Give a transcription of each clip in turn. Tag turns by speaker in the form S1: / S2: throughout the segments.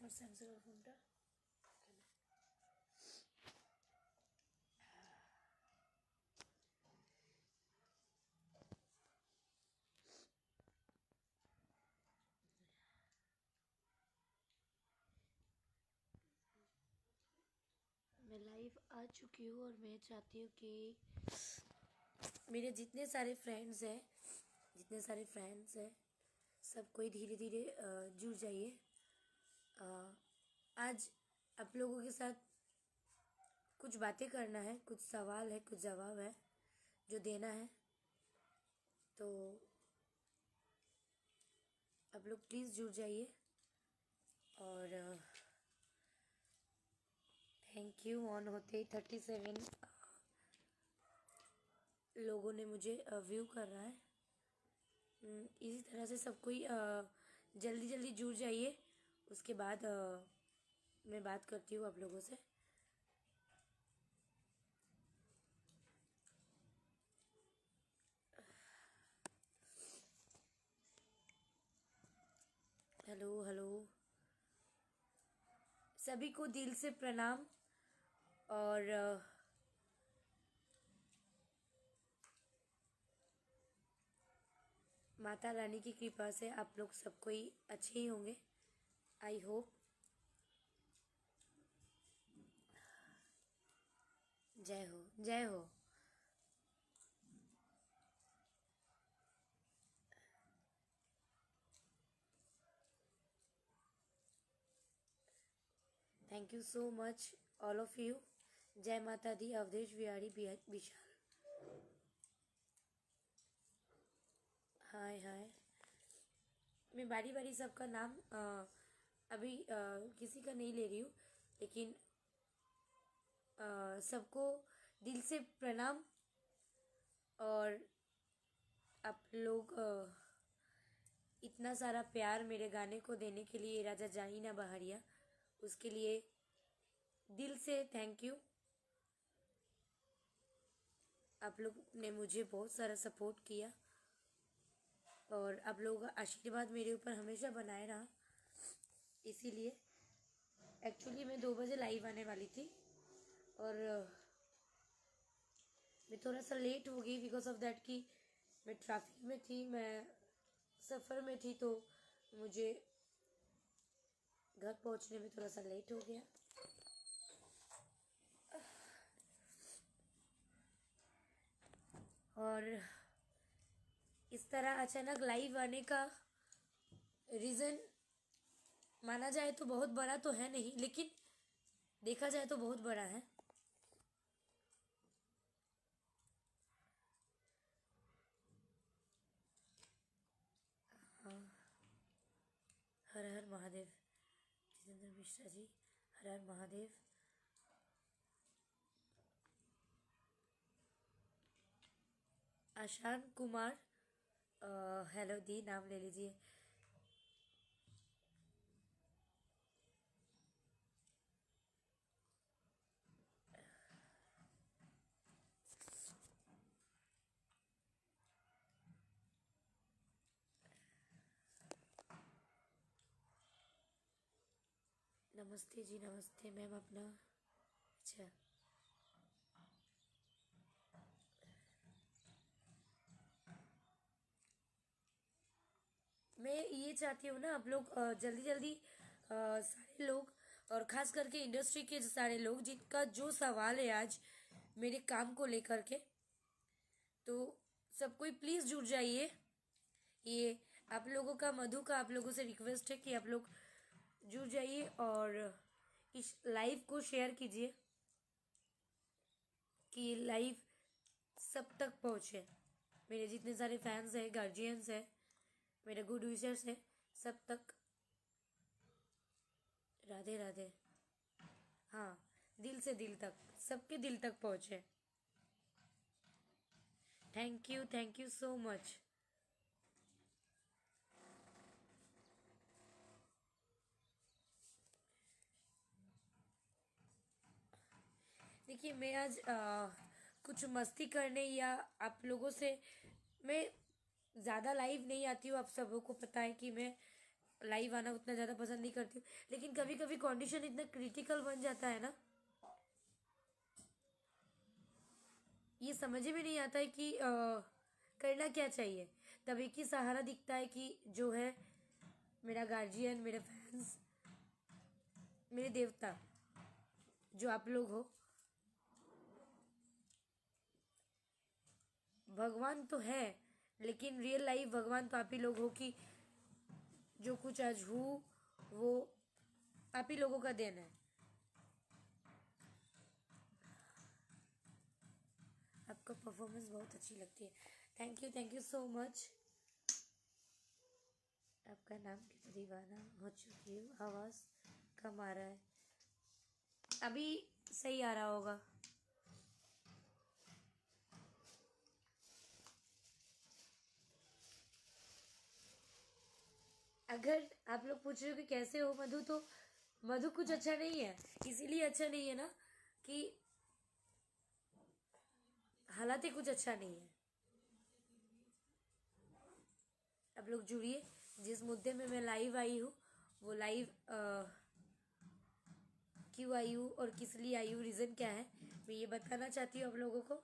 S1: আমার স্যামসাংয়ের ফোনটা मैं लाइव आ चुकी हूँ और मैं चाहती हूँ कि मेरे जितने सारे फ्रेंड्स हैं सब कोई धीरे धीरे जुड़ जाइए। आज आप लोगों के साथ कुछ बातें करना है, कुछ सवाल है, कुछ जवाब है जो देना है, तो आप लोग प्लीज़ जुड़ जाइए। और थैंक यू। ऑन होते ही 37 लोगों ने मुझे व्यू कर रहा है। इसी तरह से सब कोई जल्दी जल्दी जुड़ जाइए। उसके बाद मैं बात करती हूँ आप लोगों से। हेलो हेलो, सभी को दिल से प्रणाम। और माता रानी की कृपा से आप लोग सब कोई अच्छे ही होंगे, आई होप। जय हो, जय हो। Thank you so much all of you. जय माता दी। अवधेश बिहारी विशाल, हाय हाय। मैं बारी बारी सबका नाम अभी किसी का नहीं ले रही हूँ, लेकिन सबको दिल से प्रणाम। और आप लोग इतना सारा प्यार मेरे गाने को देने के लिए, राजा जानी ना बहारिया, उसके लिए दिल से थैंक यू। आप लोग ने मुझे बहुत सारा सपोर्ट किया और आप लोगों का आशीर्वाद मेरे ऊपर हमेशा बनाए रहा। इसीलिए एक्चुअली मैं 2 बजे लाइव आने वाली थी और मैं थोड़ा सा लेट हो गई बिकॉज ऑफ दैट कि मैं ट्रैफिक में थी, मैं सफ़र में थी, तो मुझे घर पहुंचने में थोड़ा सा लेट हो गया। और इस तरह अचानक लाइव आने का रीज़न माना जाए तो बहुत बड़ा तो है नहीं, लेकिन देखा जाए तो बहुत बड़ा है। हर हर महादेव। जितेंद्र मिश्रा जी, हर हर महादेव। आशान कुमार, हेलो दी, नाम ले लीजिए। नमस्ते जी, नमस्ते मैम। अपना अच्छा, मैं ये चाहती हूँ ना, आप लोग जल्दी जल्दी सारे लोग, और ख़ास करके इंडस्ट्री के सारे लोग जिनका जो सवाल है आज मेरे काम को लेकर के, तो सब कोई प्लीज़ जुड़ जाइए। ये आप लोगों का, मधु का आप लोगों से रिक्वेस्ट है कि आप लोग जुड़ जाइए और इस लाइव को शेयर कीजिए कि ये लाइव सब तक पहुँचे। मेरे जितने सारे फैंस हैं, गार्जियंस हैं, मेरे गुड विशर्स हैं, सब तक। राधे राधे। हाँ, दिल से दिल तक, सबके दिल तक पहुँचे। Thank you so much. देखिए, मैं आज कुछ मस्ती करने या आप लोगों से, मैं ज़्यादा लाइव नहीं आती हूँ। आप सबों को पता है कि मैं लाइव आना उतना ज़्यादा पसंद नहीं करती हूँ, लेकिन कभी कभी कंडीशन इतना क्रिटिकल बन जाता है ना, ये समझ में नहीं आता है कि करना क्या चाहिए। तब एक ही सहारा दिखता है कि जो है मेरा गार्जियन, मेरे फैंस, मेरे देवता जो आप लोग हो। भगवान तो है, लेकिन रियल लाइफ भगवान तो आप ही लोग हो कि जो कुछ आज हूँ वो आप ही लोगों का देन है। आपका परफॉर्मेंस बहुत अच्छी लगती है। Thank you so much. आपका नाम की दीवाना हो चुकी हूँ। आवाज़ कम आ रहा है, अभी सही आ रहा होगा। अगर आप लोग पूछ रहे हो कि कैसे हो मधु, तो मधु कुछ अच्छा नहीं है। इसीलिए अच्छा नहीं है ना कि हालात ही कुछ अच्छा नहीं है। आप लोग जुड़िए। जिस मुद्दे में मैं लाइव आई हूँ वो लाइव क्यों आई हूँ और किस लिए आई हूँ, रीज़न क्या है, मैं ये बताना चाहती हूँ आप लोगों को।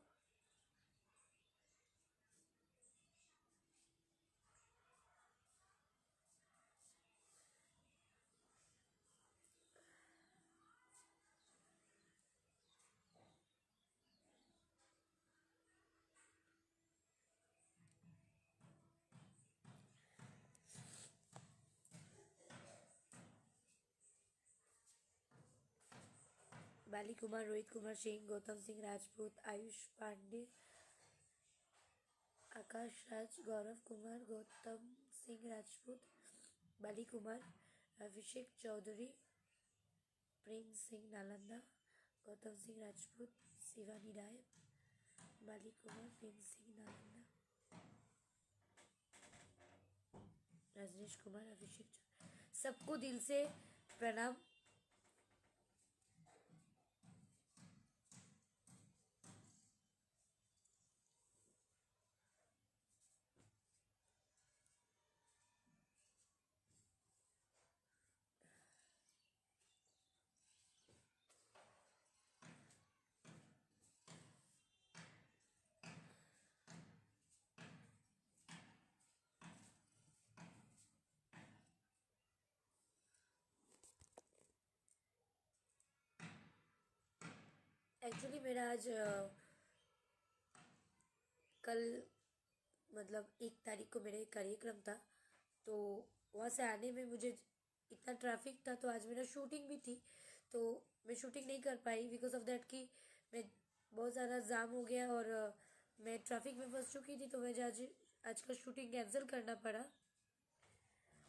S1: बाली कुमार, रोहित कुमार सिंह, गौतम सिंह राजपूत, आयुष पांडे, आकाश राज, गौरव कुमार, गौतम सिंह राजपूत, बाली कुमार, अभिषेक चौधरी, प्रेम सिंह नालंदा, गौतम सिंह राजपूत, शिवानी राय, बाली कुमार, प्रेम सिंह नालंदा, रजनीश कुमार, अभिषेक चौधरी, सबको दिल से प्रणाम। एक्चुअली मेरा आज कल मतलब 1 तारीख को मेरा एक कार्यक्रम था, तो वहाँ से आने में मुझे इतना ट्रैफिक था, तो आज मेरा शूटिंग भी थी, तो मैं शूटिंग नहीं कर पाई बिकॉज ऑफ दैट कि मैं बहुत ज़्यादा जाम हो गया और मैं ट्रैफिक में फंस चुकी थी, तो मुझे आज का शूटिंग कैंसिल करना पड़ा।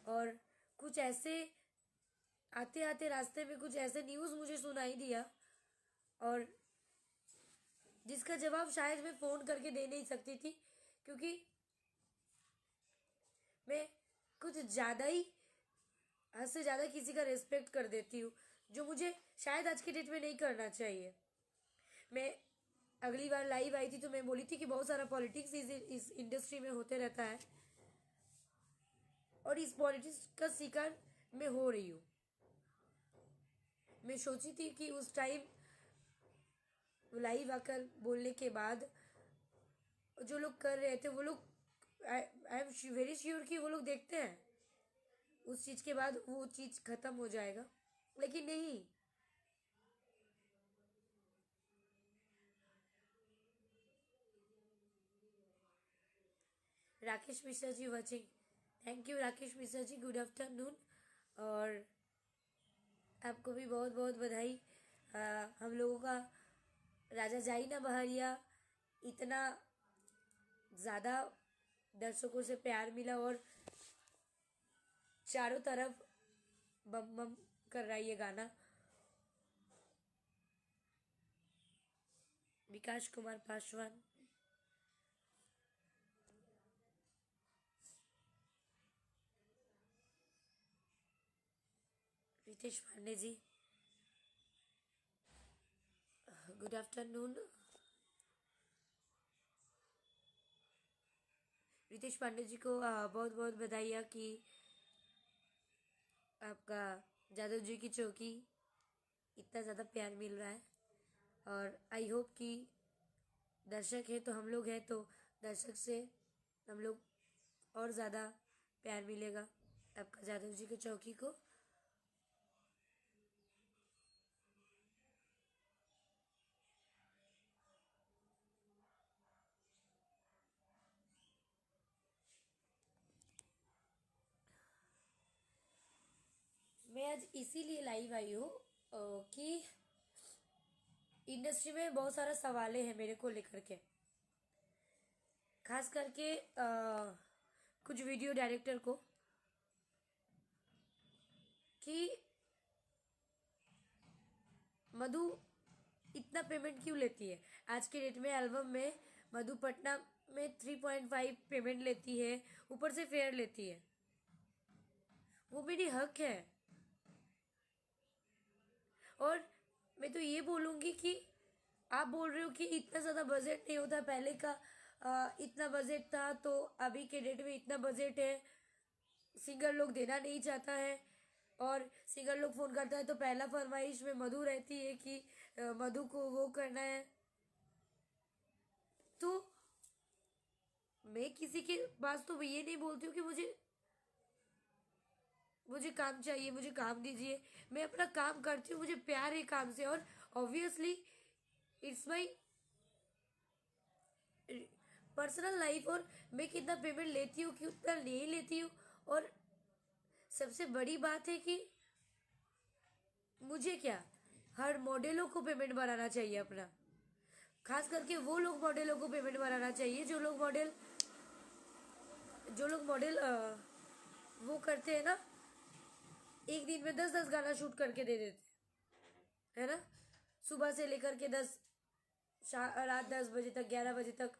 S1: और कुछ ऐसे आते आते रास्ते में कुछ ऐसे न्यूज़ मुझे सुनाई दिया, और जिसका जवाब शायद मैं फ़ोन करके दे नहीं सकती थी, क्योंकि मैं कुछ ज़्यादा ही हद से ज़्यादा किसी का रिस्पेक्ट कर देती हूँ, जो मुझे शायद आज के डेट में नहीं करना चाहिए। मैं अगली बार लाइव आई थी तो मैं बोली थी कि बहुत सारा पॉलिटिक्स इस इंडस्ट्री में होते रहता है, और इस पॉलिटिक्स का शिकार मैं हो रही हूँ। मैं सोची थी कि उस टाइम लाइव आकर बोलने के बाद जो लोग कर रहे थे वो लोग, आई एम वेरी श्योर कि वो लोग देखते हैं, उस चीज़ के बाद वो चीज़ ख़त्म हो जाएगा, लेकिन नहीं। Rakesh Mishra ji watching, thank you Rakesh Mishra ji, good afternoon. और आपको भी बहुत बहुत बधाई। हम लोगों का राजा जाइना बहरिया इतना ज़्यादा दर्शकों से प्यार मिला, और चारों तरफ बम बम कर रहा है ये गाना। विकास कुमार पासवान, रितेश पांडे जी, गुड आफ्टरनून। रितेश पांडे जी को बहुत बहुत बधाइयाँ कि आपका जादव जी की चौकी इतना ज़्यादा प्यार मिल रहा है, और आई होप कि दर्शक है तो हम लोग हैं, तो दर्शक से हम लोग और ज़्यादा प्यार मिलेगा आपका जादव जी की चौकी को। मैं आज इसीलिए लाइव आई हूँ कि इंडस्ट्री में बहुत सारा सवालें हैं मेरे को लेकर के, खास करके कुछ वीडियो डायरेक्टर को, कि मधु इतना पेमेंट क्यों लेती है। आज के डेट में एल्बम में मधु पटना में 3.5 पेमेंट लेती है, ऊपर से फेयर लेती है। वो मेरी हक है। और मैं तो ये बोलूँगी कि आप बोल रहे हो कि इतना ज़्यादा बजट नहीं होता पहले का, इतना बजट था तो अभी के डेट में इतना बजट है, सिंगर लोग देना नहीं चाहता है, और सिंगर लोग फ़ोन करता है तो पहला फरमाइश में मधु रहती है कि मधु को वो करना है। तो मैं किसी के पास तो ये नहीं बोलती हूँ कि मुझे मुझे काम चाहिए, मुझे काम दीजिए। मैं अपना काम करती हूँ, मुझे प्यार है काम से, और obviously it's my personal life, और मैं कितना पेमेंट लेती हूँ कितना नहीं लेती हूँ। और सबसे बड़ी बात है कि मुझे क्या, हर मॉडलों को पेमेंट बनाना चाहिए अपना, खास करके वो लोग मॉडलों को पेमेंट बनाना चाहिए जो लोग मॉडल वो करते हैं ना, एक दिन में 10-10 गाना शूट करके दे देते हैं, है ना। सुबह से लेकर के रात 10 बजे तक, 11 बजे तक।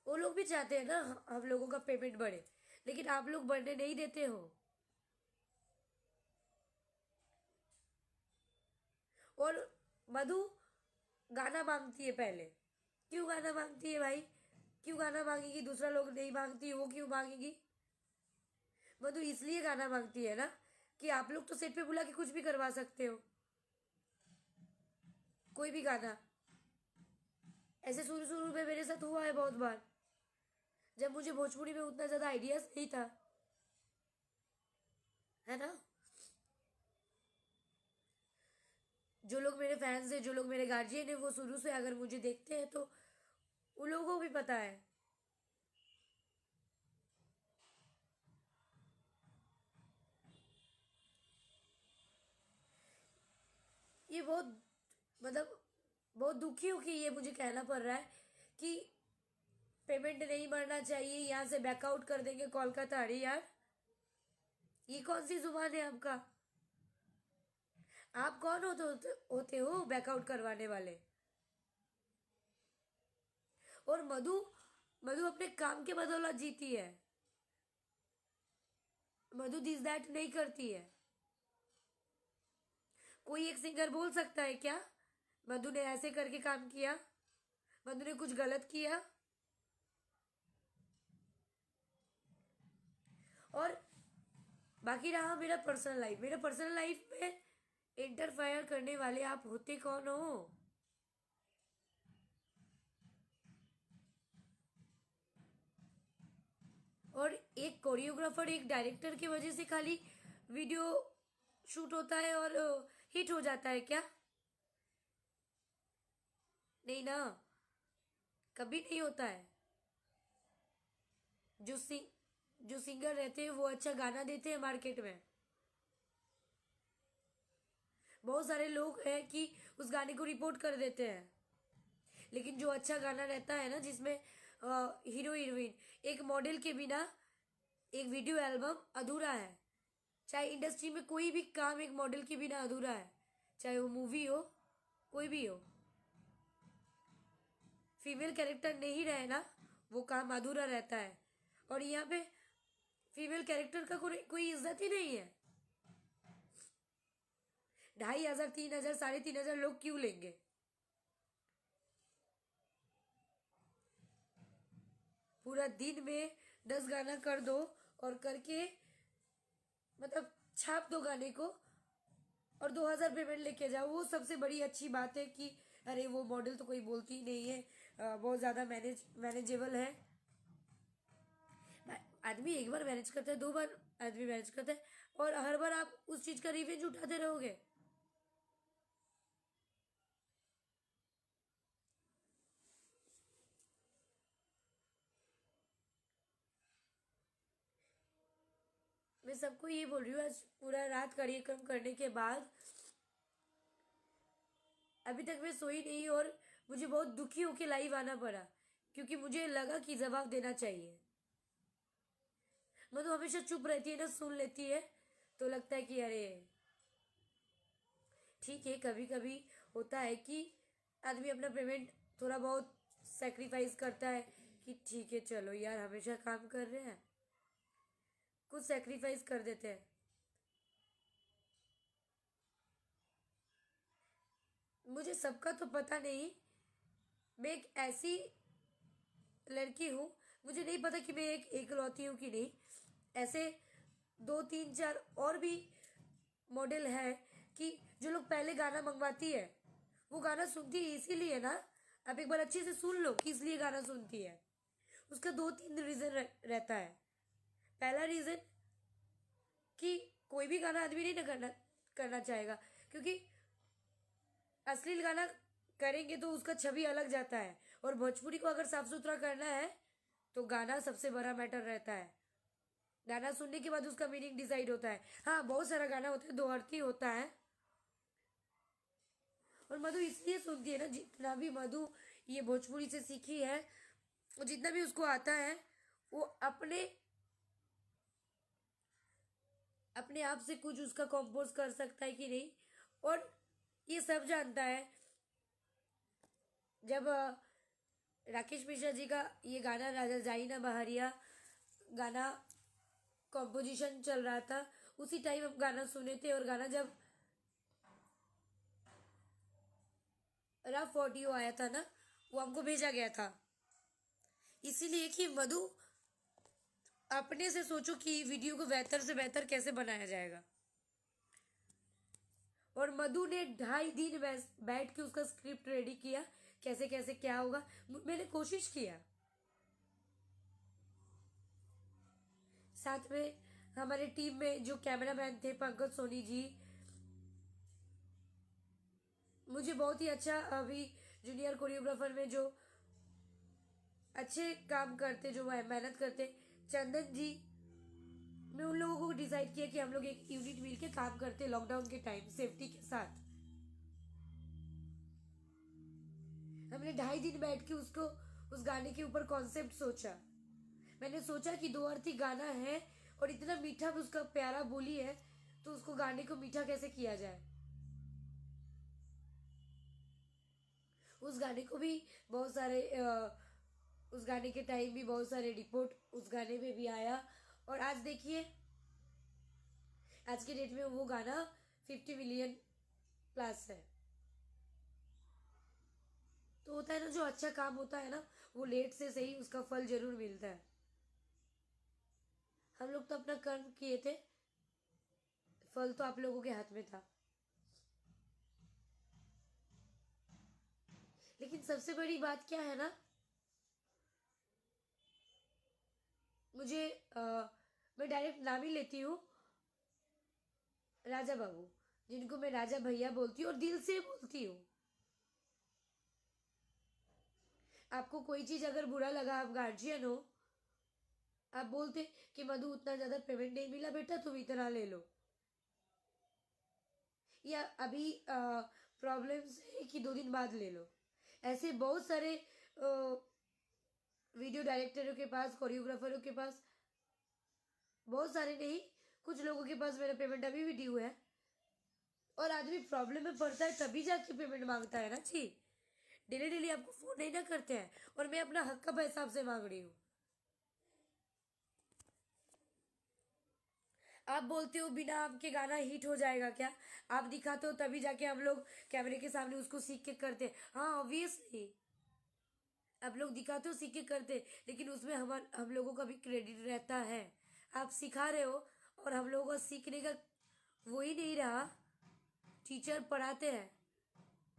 S1: वो लोग भी चाहते हैं ना हम लोगों का पेमेंट बढ़े, लेकिन आप लोग बढ़ने नहीं देते हो। और मधु गाना मांगती है पहले। क्यों गाना मांगती है भाई? क्यों गाना मांगेगी? दूसरा लोग नहीं मांगती है, वो क्यों मांगेगी? मधु इसलिए गाना मांगती है ना कि आप लोग तो सेट पे बुला के कुछ भी करवा सकते हो, कोई भी गाना। ऐसे शुरू शुरू में मेरे साथ हुआ है बहुत बार, जब मुझे भोजपुरी में उतना ज्यादा आइडियाज नहीं था, है ना। जो लोग मेरे फैंस हैं, जो लोग मेरे गार्जियन है, वो शुरू से अगर मुझे देखते हैं तो उन लोगों को भी पता है। ये बहुत, मतलब बहुत दुखी हूँ कि ये मुझे कहना पड़ रहा है कि पेमेंट नहीं बढ़ना चाहिए, यहाँ से बैकआउट कर देंगे कोलकाता। अरे यार, ये कौन सी जुबान है आपका? आप कौन होते हो बैकआउट करवाने वाले? और मधु मधु अपने काम के बदौलत जीती है। मधु दिस दैट नहीं करती है। कोई एक सिंगर बोल सकता है क्या मधु ने ऐसे करके काम किया, मधु ने कुछ गलत किया? और बाकी रहा मेरा पर्सनल लाइफ में इंटरफेयर करने वाले आप होते कौन हो? और एक कोरियोग्राफर, एक डायरेक्टर की वजह से खाली वीडियो शूट होता है और हिट हो जाता है क्या? नहीं ना, कभी नहीं होता है। जो सिंग जो सिंगर रहते हैं वो अच्छा गाना देते हैं मार्केट में, बहुत सारे लोग हैं कि उस गाने को रिपोर्ट कर देते हैं, लेकिन जो अच्छा गाना रहता है ना, जिसमें हीरो हीरोइन, एक मॉडल के बिना एक वीडियो एल्बम अधूरा है। चाहे इंडस्ट्री में कोई भी काम एक मॉडल के बिना अधूरा है, चाहे वो मूवी हो, कोई भी हो। फीमेल कैरेक्टर नहीं रहे ना, वो काम अधूरा रहता है। और यहाँ पे फीमेल कैरेक्टर का कोई इज्जत ही नहीं है। 2,500, 3,000, 3,500 लोग क्यों लेंगे? पूरा दिन में 10 गाना कर दो, और करके मतलब छाप दो गाने को और 2,000 पेमेंट लेके जाओ, वो सबसे बड़ी अच्छी बात है कि अरे वो मॉडल तो कोई बोलती ही नहीं है, बहुत ज़्यादा मैनेजेबल है। आदमी एक बार मैनेज करता है, 2 बार आदमी मैनेज करता है, और हर बार आप उस चीज़ का रिवेंज उठाते रहोगे। मैं सबको ये बोल रही हूँ, आज पूरा रात कार्यक्रम करने के बाद अभी तक मैं सोई नहीं, और मुझे बहुत दुखी होके लाइव आना पड़ा, क्योंकि मुझे लगा कि जवाब देना चाहिए। मधु हमेशा चुप रहती है ना, सुन लेती है, तो लगता है कि अरे ठीक है, कभी कभी होता है कि आदमी अपना पेमेंट थोड़ा बहुत सेक्रीफाइस करता है कि ठीक है चलो यार, हमेशा काम कर रहे हैं, कुछ सेक्रीफाइस कर देते हैं। मुझे सबका तो पता नहीं, मैं एक ऐसी लड़की हूँ, मुझे नहीं पता कि मैं एक एकलौती हूँ कि नहीं। ऐसे 2 3 4 और भी मॉडल है कि जो लोग पहले गाना मंगवाती है, वो गाना सुनती है इसीलिए ना, आप एक बार अच्छे से सुन लो कि इसलिए गाना सुनती है। उसका 2 3 रीजन रहता है। पहला रीजन कि कोई भी गाना आदमी नहीं ना करना करना चाहेगा, क्योंकि अश्लील गाना करेंगे तो उसका छवि अलग जाता है, और भोजपुरी को अगर साफ सुथरा करना है तो गाना सबसे बड़ा मैटर रहता है। गाना सुनने के बाद उसका मीनिंग डिसाइड होता है। हाँ, बहुत सारा गाना होता है, दो अर्थी होता है, और मधु इसलिए सुनती है ना, जितना भी मधु ये भोजपुरी से सीखी है, और जितना भी उसको आता है, वो अपने अपने आप से कुछ उसका कंपोज कर सकता है कि नहीं। और ये सब जानता है, जब राकेश मिश्रा जी का ये गाना राजा जाई ना बहारिया गाना कॉम्पोजिशन चल रहा था, उसी टाइम हम गाना सुने थे, और गाना जब रफ ऑडियो आया था ना, वो हमको भेजा गया था, इसीलिए कि मधु अपने से सोचो कि वीडियो को बेहतर से बेहतर कैसे बनाया जाएगा। और मधु ने 2.5 दिन बैठ के उसका स्क्रिप्ट रेडी किया, कैसे कैसे क्या होगा, मैंने कोशिश किया। साथ में हमारे टीम में जो कैमरामैन थे पंकज सोनी जी, मुझे बहुत ही अच्छा, अभी जूनियर कोरियोग्राफर में जो अच्छे काम करते, जो मेहनत करते, चंदन जी, मैं उन लोगों को डिसाइड किया कि हम लोग एक यूनिट मिल के काम करते लॉकडाउन के टाइम सेफ्टी के साथ। हमने 2.5 दिन बैठ के उसको, उस गाने के ऊपर कॉन्सेप्ट सोचा। मैंने सोचा कि दो अर्थी गाना है और इतना मीठा उसका प्यारा बोली है, तो उसको गाने को मीठा कैसे किया जाए। उस गाने को भी बहुत सारे उस गाने के टाइम भी बहुत सारे रिपोर्ट उस गाने में भी आया, और आज देखिए, आज के डेट में वो गाना 50 मिलियन प्लस है। तो होता है ना, जो अच्छा काम होता है ना, वो लेट से सही उसका फल जरूर मिलता है। हम लोग तो अपना कर्म किए थे, फल तो आप लोगों के हाथ में था। लेकिन सबसे बड़ी बात क्या है ना, मुझे मैं डायरेक्ट नाम ही लेती हूँ, राजा बाबू, जिनको मैं राजा भैया बोलती हूँ और दिल से बोलती हूँ। आपको कोई चीज अगर बुरा लगा, आप गार्जियन हो, आप बोलते कि मधु उतना ज्यादा पेमेंट नहीं मिला बेटा, तुम इतना ले लो, या अभी प्रॉब्लम्स है कि 2 दिन बाद ले लो। ऐसे बहुत सारे वीडियो डायरेक्टरों के पास, कोरियोग्राफरों के पास, बहुत सारे नहीं, कुछ लोगों के पास मेरा पेमेंट अभी भी ड्यू है, और आदमी प्रॉब्लम में पड़ता है तभी जाके पेमेंट मांगता है ना जी। डेली डेली आपको फोन नहीं ना करते हैं, और मैं अपना हक का पैसा आपसे मांग रही हूँ। आप बोलते हो बिना आपके गाना हिट हो जाएगा क्या? आप दिखाते हो तभी जाके हम लोग कैमरे के सामने उसको सीख के करते। हाँ, ऑब्वियसली आप लोग दिखाते हो, सीख के करते, लेकिन उसमें हम लोगों का भी क्रेडिट रहता है। आप सिखा रहे हो और हम लोगों का सीखने का वो ही नहीं रहा। टीचर पढ़ाते हैं,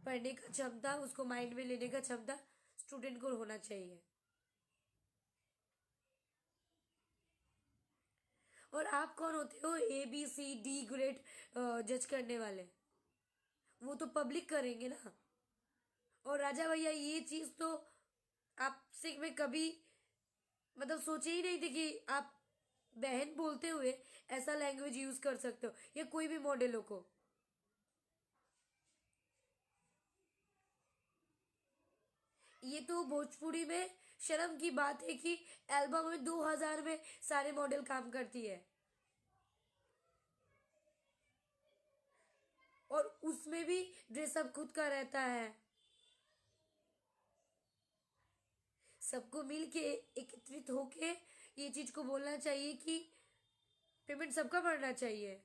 S1: पढ़ने का क्षमता, उसको माइंड में लेने का क्षमता स्टूडेंट को होना चाहिए। और आप कौन होते हो ABCD ग्रेड जज करने वाले? वो तो पब्लिक करेंगे ना। और राजा भैया ये चीज तो आपसे मैं कभी मतलब सोचे ही नहीं थे कि आप बहन बोलते हुए ऐसा लैंग्वेज यूज कर सकते हो, या कोई भी मॉडलों को। ये तो भोजपुरी में शर्म की बात है कि एल्बम में 2000 में सारे मॉडल काम करती है, और उसमें भी ड्रेसअप खुद का रहता है। सबको मिल के एकत्रित होके ये चीज को बोलना चाहिए कि पेमेंट सबका बढ़ना चाहिए।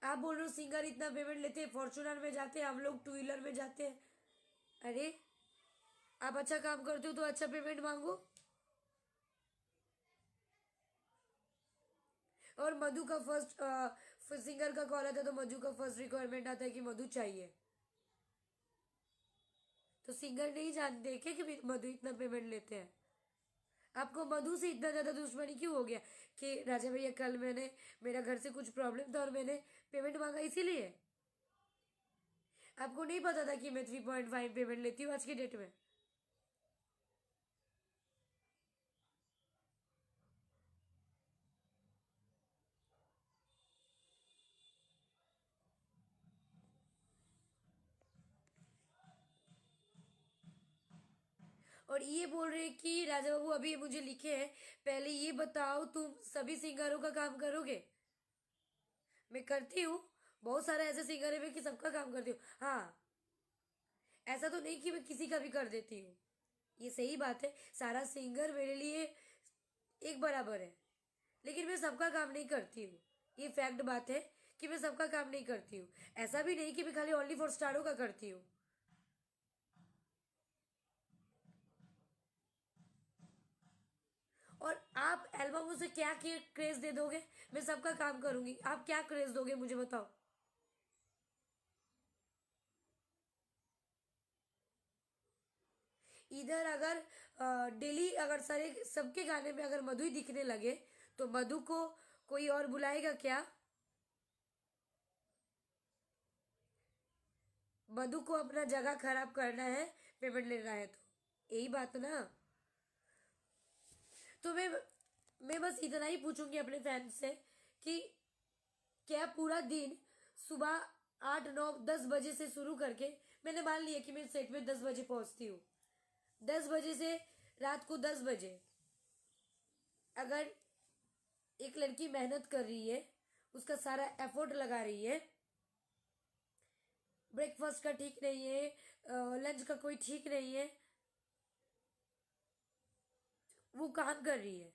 S1: आप बोल रहे हो सिंगर इतना पेमेंट लेते हैं, फॉर्चूनर में जाते हैं, हम लोग टू व्हीलर में जाते हैं। अरे आप अच्छा काम करते हो तो अच्छा पेमेंट मांगो। और मधु का फर्स्ट सिंगर का कॉल आता है तो मधु का फर्स्ट रिक्वायरमेंट आता है कि मधु चाहिए। तो सिंगर नहीं जानते क्या कि मधु इतना पेमेंट लेते हैं? आपको मधु से इतना ज्यादा दुश्मनी क्यों हो गया कि राजा भैया कल मेरा घर से कुछ प्रॉब्लम था और मैंने पेमेंट मांगा इसीलिए? आपको नहीं पता था कि मैं 3.5 पेमेंट लेती हूँ आज की डेट में? और ये बोल रहे हैं कि राजा बाबू अभी मुझे लिखे हैं, पहले ये बताओ तुम सभी सिंगरों का काम करोगे? मैं करती हूँ। बहुत सारे ऐसे सिंगर है मैं कि सबका काम करती हूँ, हाँ। ऐसा तो नहीं कि मैं किसी का भी कर देती हूँ। ये सही बात है, सारा सिंगर मेरे लिए एक बराबर है। लेकिन मैं सबका काम नहीं करती हूँ। ये फैक्ट बात है कि मैं सबका काम नहीं करती हूँ। ऐसा भी नहीं कि मैं खाली ओनली फॉर स्टारों का करती हूँ। और आप एल्बमों से क्या क्रेज दे दोगे? मैं सबका काम करूंगी, आप क्या क्रेज दोगे मुझे बताओ। इधर अगर डेली अगर सारे सबके गाने में अगर मधु ही दिखने लगे तो मधु को कोई और बुलाएगा क्या? मधु को अपना जगह खराब करना है, पेमेंट लेना है, तो यही बात ना। तो मैं बस इतना ही पूछूंगी अपने फैंस से कि क्या पूरा दिन सुबह 8 9 10 बजे से शुरू करके, मैंने मान लिया कि मैं सेट में 10 बजे पहुंचती हूँ, 10 बजे से रात को 10 बजे अगर एक लड़की मेहनत कर रही है, उसका सारा एफर्ट लगा रही है, ब्रेकफास्ट का ठीक नहीं है, लंच का कोई ठीक नहीं है, वो काम कर रही है,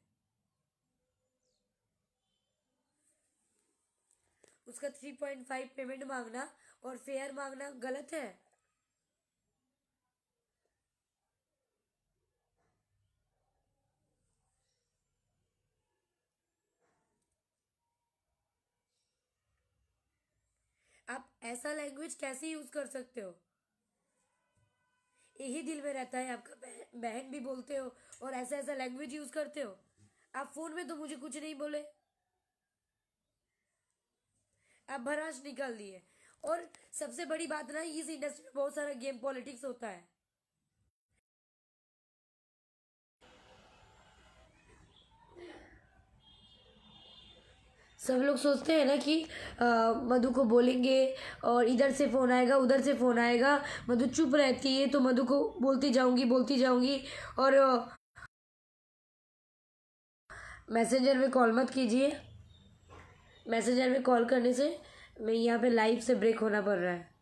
S1: उसका 3.5 पेमेंट मांगना और फेयर मांगना गलत है? आप ऐसा लैंग्वेज कैसे यूज कर सकते हो? यही दिल में रहता है आपका, बहन भी बोलते हो और ऐसा ऐसा लैंग्वेज यूज करते हो। आप फोन में तो मुझे कुछ नहीं बोले, आप भराश निकाल दिए। और सबसे बड़ी बात ना, इस इंडस्ट्री में बहुत सारा गेम पॉलिटिक्स होता है। सब लोग सोचते हैं ना कि मधु को बोलेंगे और इधर से फोन आएगा उधर से फोन आएगा, मधु चुप रहती है तो मधु को बोलती जाऊंगी। और मैसेंजर में कॉल मत कीजिए, मैसेंजर में कॉल करने से मैं यहाँ पे लाइव से ब्रेक होना पड़ रहा है।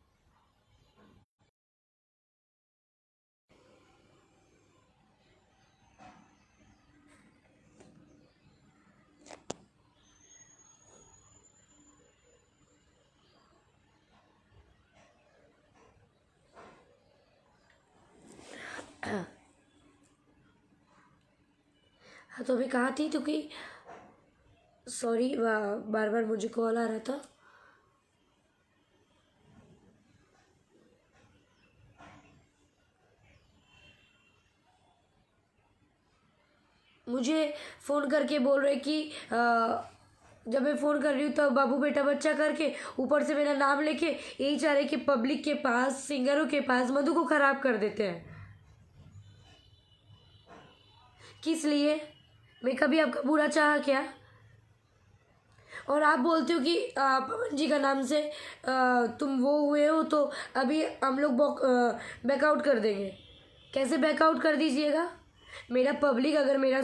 S1: हाँ, तो अभी कहाँ थी? क्योंकि सॉरी, बार बार मुझे कॉल आ रहा था। मुझे फ़ोन करके बोल रहे कि जब मैं फ़ोन कर रही हूँ तब बाबू बेटा बच्चा करके ऊपर से मेरा नाम लेके यही चाह रहे कि पब्लिक के पास, सिंगरों के पास मधु को ख़राब कर देते हैं। किस लिए? मैं कभी आपका बुरा चाहा क्या? और आप बोलते हो कि पवन जी का नाम से तुम वो हुए हो तो अभी हम लोग बैकआउट कर देंगे। कैसे बैकआउट कर दीजिएगा? मेरा पब्लिक, अगर मेरा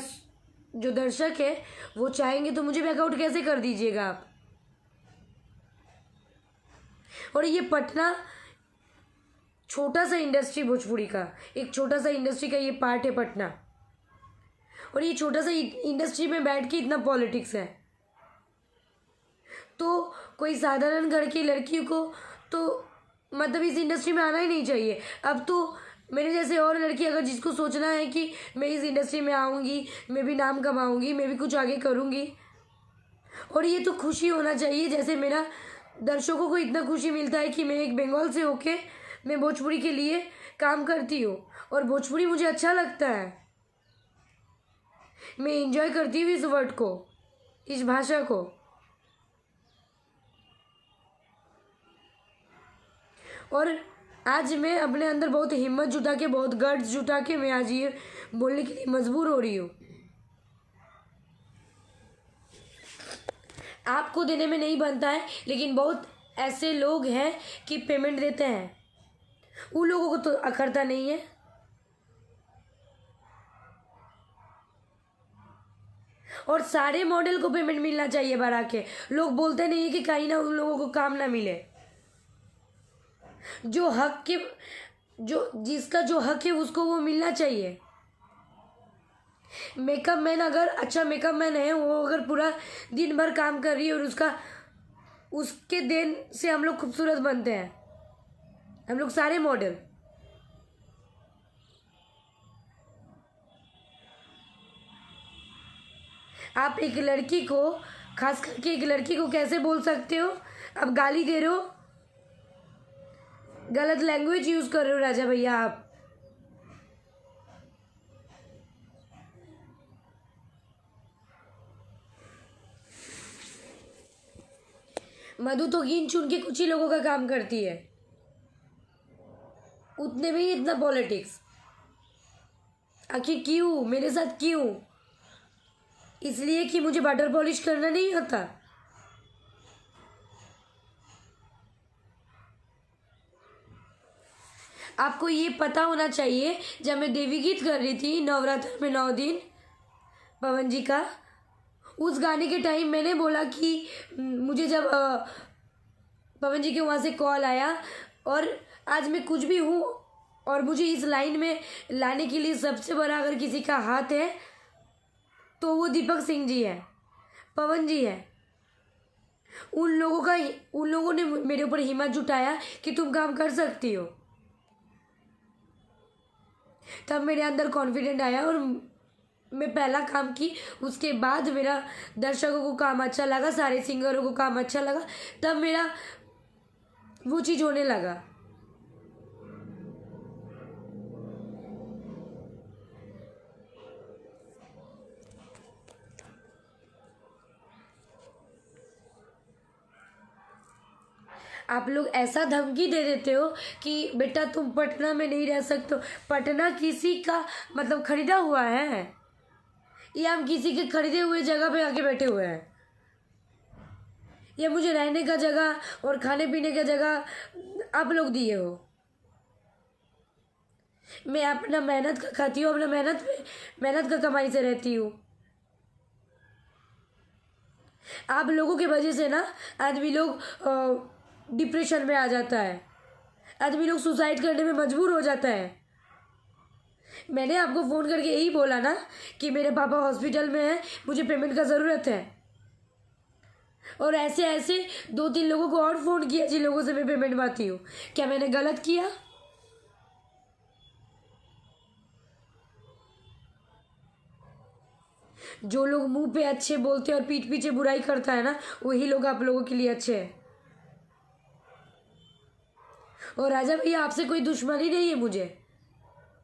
S1: जो दर्शक है वो चाहेंगे तो मुझे बैकआउट कैसे कर दीजिएगा आप? और ये पटना छोटा सा इंडस्ट्री, भोजपुरी का एक छोटा सा इंडस्ट्री का ये पार्ट है पटना, और ये छोटा सा इंडस्ट्री में बैठ के इतना पॉलिटिक्स है। तो कोई साधारण घर की लड़की को तो मतलब इस इंडस्ट्री में आना ही नहीं चाहिए। अब तो मेरे जैसे और लड़की अगर जिसको सोचना है कि मैं इस इंडस्ट्री में आऊँगी, मैं भी नाम कमाऊँगी, मैं भी कुछ आगे करूँगी, और ये तो खुशी होना चाहिए। जैसे मेरा दर्शकों को इतना खुशी मिलता है कि मैं एक बंगाल से होके मैं भोजपुरी के लिए काम करती हूँ और भोजपुरी मुझे अच्छा लगता है। मैं एंजॉय करती हूँ इस वर्ड को, इस भाषा को। और आज मैं अपने अंदर बहुत हिम्मत जुटा के, बहुत गट्स जुटा के मैं आज ये बोलने के लिए मजबूर हो रही हूँ। आपको देने में नहीं बनता है, लेकिन बहुत ऐसे लोग हैं कि पेमेंट देते हैं, उन लोगों को तो अखरता नहीं है। और सारे मॉडल को पेमेंट मिलना चाहिए बढ़ा के। लोग बोलते नहीं है कि कहीं ना उन लोगों को काम ना मिले। जो हक के, जो जिसका जो हक है उसको वो मिलना चाहिए। मेकअप मैन अगर अच्छा मेकअप मैन है, वो अगर पूरा दिन भर काम कर रही है और उसके देन से हम लोग खूबसूरत बनते हैं, हम लोग सारे मॉडल। आप एक लड़की को, खास करके एक लड़की को कैसे बोल सकते हो? आप गाली दे रहे हो, गलत लैंग्वेज यूज कर रहे हो राजा भैया आप। मधु तो गिन चुन के कुछ ही लोगों का काम करती है, उतने में ही इतना पॉलिटिक्स। आखिर क्यों मेरे साथ क्यों? इसलिए कि मुझे बटर पॉलिश करना नहीं आता। आपको ये पता होना चाहिए, जब मैं देवी गीत कर रही थी नवरात्र में 9 दिन पवन जी का, उस गाने के टाइम मैंने बोला कि मुझे जब पवन जी के वहाँ से कॉल आया, और आज मैं कुछ भी हूँ और मुझे इस लाइन में लाने के लिए सबसे बड़ा अगर किसी का हाथ है तो वो दीपक सिंह जी है, पवन जी है। उन लोगों ने मेरे ऊपर हिम्मत जुटाया कि तुम काम कर सकती हो। तब मेरे अंदर कॉन्फिडेंट आया और मैं पहला काम की। उसके बाद मेरा दर्शकों को काम अच्छा लगा, सारे सिंगरों को काम अच्छा लगा, तब मेरा वो चीज़ होने लगा। आप लोग ऐसा धमकी दे देते हो कि बेटा तुम पटना में नहीं रह सकते हो। पटना किसी का मतलब खरीदा हुआ है, या हम किसी के खरीदे हुए जगह पे आके बैठे हुए हैं? या मुझे रहने का जगह और खाने पीने का जगह आप लोग दिए हो? मैं अपना मेहनत का खाती हूँ, अपना मेहनत का कमाई से रहती हूँ। आप लोगों की वजह से ना आदमी लोग डिप्रेशन में आ जाता है, आदमी लोग सुसाइड करने में मजबूर हो जाता है। मैंने आपको फ़ोन करके यही बोला ना कि मेरे पापा हॉस्पिटल में हैं, मुझे पेमेंट का ज़रूरत है। और ऐसे ऐसे 2-3 लोगों को और फ़ोन किया जिन लोगों से मैं पेमेंट पाती हूँ। क्या मैंने गलत किया? जो लोग मुंह पे अच्छे बोलते हैं और पीठ पीछे बुराई करता है ना, वही लोग आप लोगों के लिए अच्छे हैं। और राजा भैया, आपसे कोई दुश्मनी नहीं है मुझे।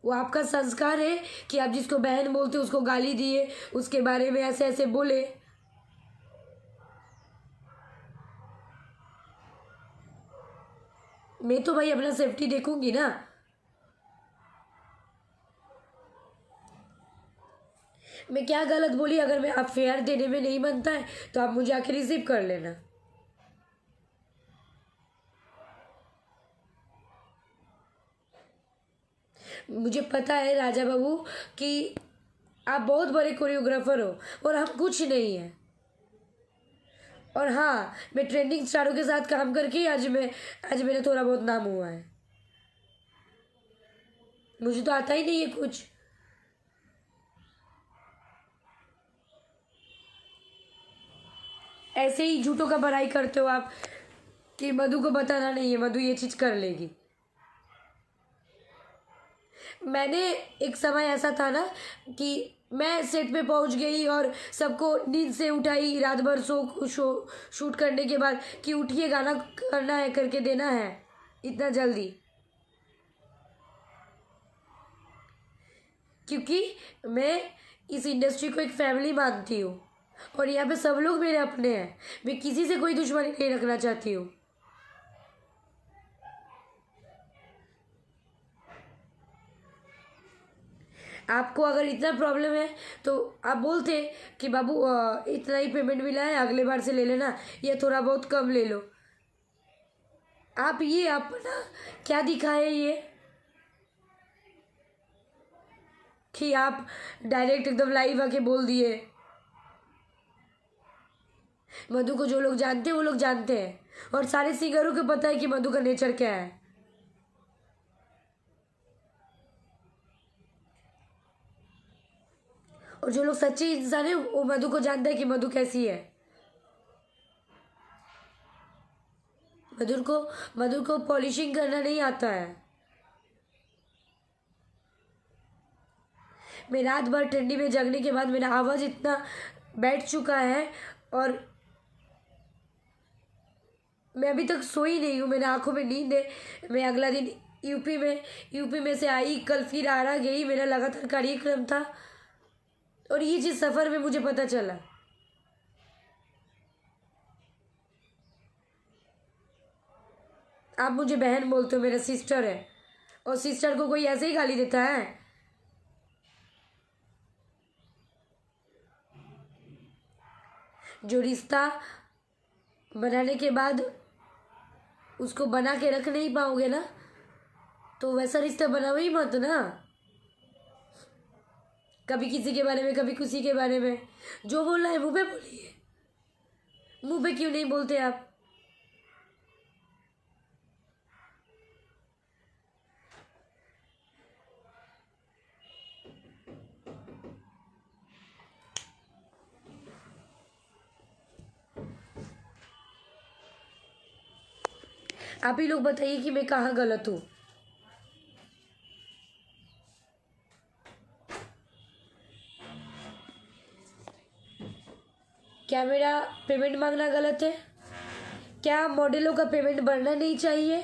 S1: वो आपका संस्कार है कि आप जिसको बहन बोलते उसको गाली दिए, उसके बारे में ऐसे ऐसे बोले। मैं तो भाई अपना सेफ्टी देखूंगी ना। मैं क्या गलत बोली? अगर मैं आप फेयर देने में नहीं बनता है तो आप मुझे आके रिसीव कर लेना। मुझे पता है राजा बाबू कि आप बहुत बड़े कोरियोग्राफर हो और हम कुछ नहीं है। और हाँ, मैं ट्रेंडिंग स्टारों के साथ काम करके आज मेरा थोड़ा बहुत नाम हुआ है। मुझे तो आता ही नहीं है कुछ। ऐसे ही झूठों का भराई करते हो आप कि मधु को बताना नहीं है, मधु ये चीज कर लेगी। मैंने एक समय ऐसा था ना कि मैं सेट पे पहुंच गई और सबको नींद से उठाई रात भर शो शूट करने के बाद कि उठिए गाना करना है, करके देना है इतना जल्दी। क्योंकि मैं इस इंडस्ट्री को एक फैमिली मानती हूँ और यहाँ पे सब लोग मेरे अपने हैं। मैं किसी से कोई दुश्मनी नहीं रखना चाहती हूँ। आपको अगर इतना प्रॉब्लम है तो आप बोलते कि बाबू इतना ही पेमेंट मिला है, अगले बार से ले लेना, या थोड़ा बहुत कम ले लो। आप ये अपना क्या दिखाए ये कि आप डायरेक्ट एकदम लाइव आके बोल दिए। मधु को जो लोग जानते हैं वो लोग जानते हैं, और सारे सिंगरों को पता है कि मधु का नेचर क्या है। और जो लोग सच्चे इंसान है वो मधु को जानता है कि मधु कैसी है। मधुर को पॉलिशिंग करना नहीं आता है। मैं रात भर ठंडी में जगने के बाद मेरा आवाज इतना बैठ चुका है और मैं अभी तक सोई नहीं हूँ। मेरे आंखों में नींद है। मैं अगला दिन यूपी में से आई, कल फिर आरा गई, मेरा लगातार कार्यक्रम था और ये चीज सफर में मुझे पता चला। आप मुझे बहन बोलते हो, मेरा सिस्टर है, और सिस्टर को कोई ऐसे ही गाली देता है? जो रिश्ता बनाने के बाद उसको बना के रख नहीं पाओगे ना, तो वैसा रिश्ता बनाओ ही मत ना। कभी किसी के बारे में, कभी किसी के बारे में। जो बोलना है मुंह पे बोलिए। मुंह पे क्यों नहीं बोलते आप? आप ही लोग बताइए कि मैं कहाँ गलत हूँ। क्या मेरा पेमेंट मांगना गलत है? क्या मॉडलों का पेमेंट बढ़ना नहीं चाहिए?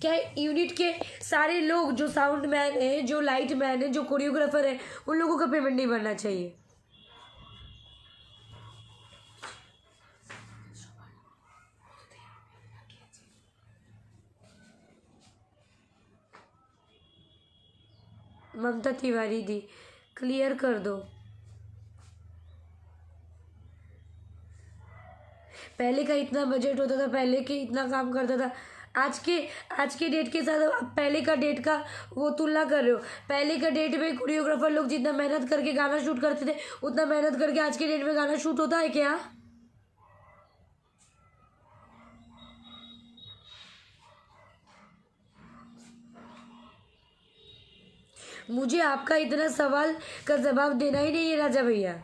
S1: क्या यूनिट के सारे लोग, जो साउंड मैन है, जो लाइट मैन है, जो कोरियोग्राफर है, उन लोगों का पेमेंट नहीं बढ़ना चाहिए? ममता तिवारी दी, क्लियर कर दो। पहले का इतना बजट होता था, पहले के इतना काम करता था। आज के डेट के साथ आप पहले का डेट का वो तुलना कर रहे हो। पहले का डेट में कोरियोग्राफर लोग जितना मेहनत करके गाना शूट करते थे, उतना मेहनत करके आज के डेट में गाना शूट होता है क्या? मुझे आपका इतना सवाल का जवाब देना ही नहीं है राजा भैया।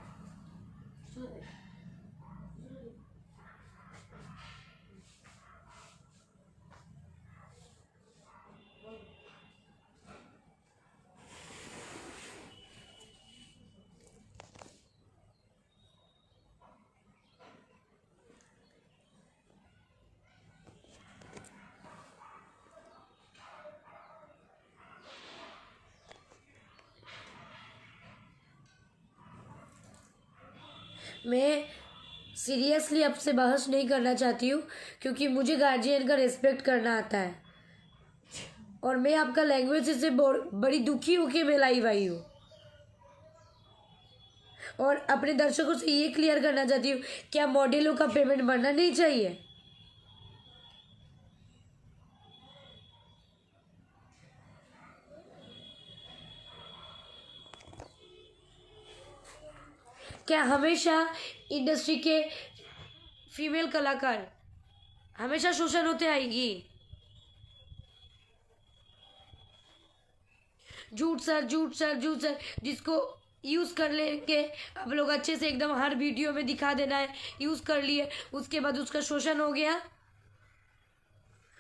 S1: मैं सीरियसली आपसे बहस नहीं करना चाहती हूँ, क्योंकि मुझे गार्जियन का रिस्पेक्ट करना आता है, और मैं आपका लैंग्वेज से बड़ी दुखी होके मैं लाइव आई हूँ, और अपने दर्शकों से ये क्लियर करना चाहती हूँ, क्या मॉडलों का पेमेंट बढ़ना नहीं चाहिए? क्या हमेशा इंडस्ट्री के फीमेल कलाकार हमेशा शोषण होते आएंगी? झूठ सर, झूठ सर, झूठ सर, जिसको यूज़ कर लेंगे आप लोग अच्छे से, एकदम हर वीडियो में दिखा देना है यूज़ कर लिए, उसके बाद उसका शोषण हो गया,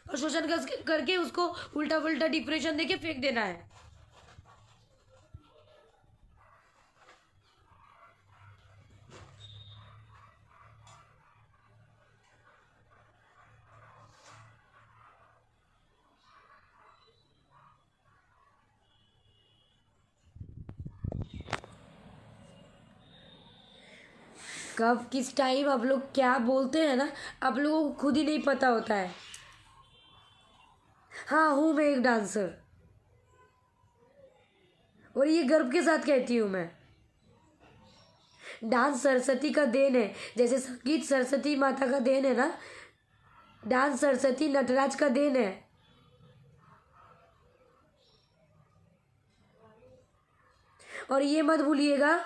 S1: और शोषण करके उसको उल्टा पुल्टा डिप्रेशन देके फेंक देना है। कब किस टाइम आप लोग क्या बोलते हैं ना, आप लोगों को खुद ही नहीं पता होता है। हाँ, हूँ मैं एक डांसर, और ये गर्व के साथ कहती हूँ मैं। डांस सरस्वती का देन है, जैसे संगीत सरस्वती माता का देन है ना, डांस सरस्वती नटराज का देन है। और ये मत भूलिएगा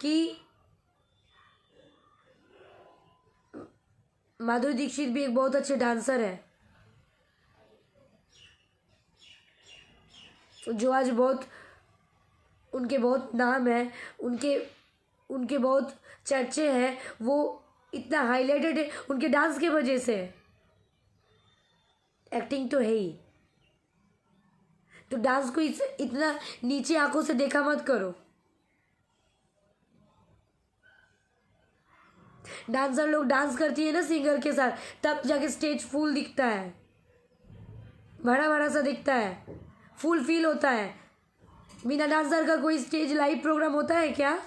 S1: कि माधुरी दीक्षित भी एक बहुत अच्छे डांसर है, जो आज बहुत, उनके बहुत नाम है, उनके उनके बहुत चर्चे हैं, वो इतना हाईलाइटेड है उनके डांस के वजह से। एक्टिंग तो है ही, तो डांस को इतना नीचे आंखों से देखा मत करो। डांसर लोग डांस करती है ना सिंगर के साथ, तब जाके स्टेज फुल दिखता है, बड़ा बड़ा सा दिखता है, फुल फील होता है। बिना डांसर का कोई स्टेज लाइव प्रोग्राम होता है क्या?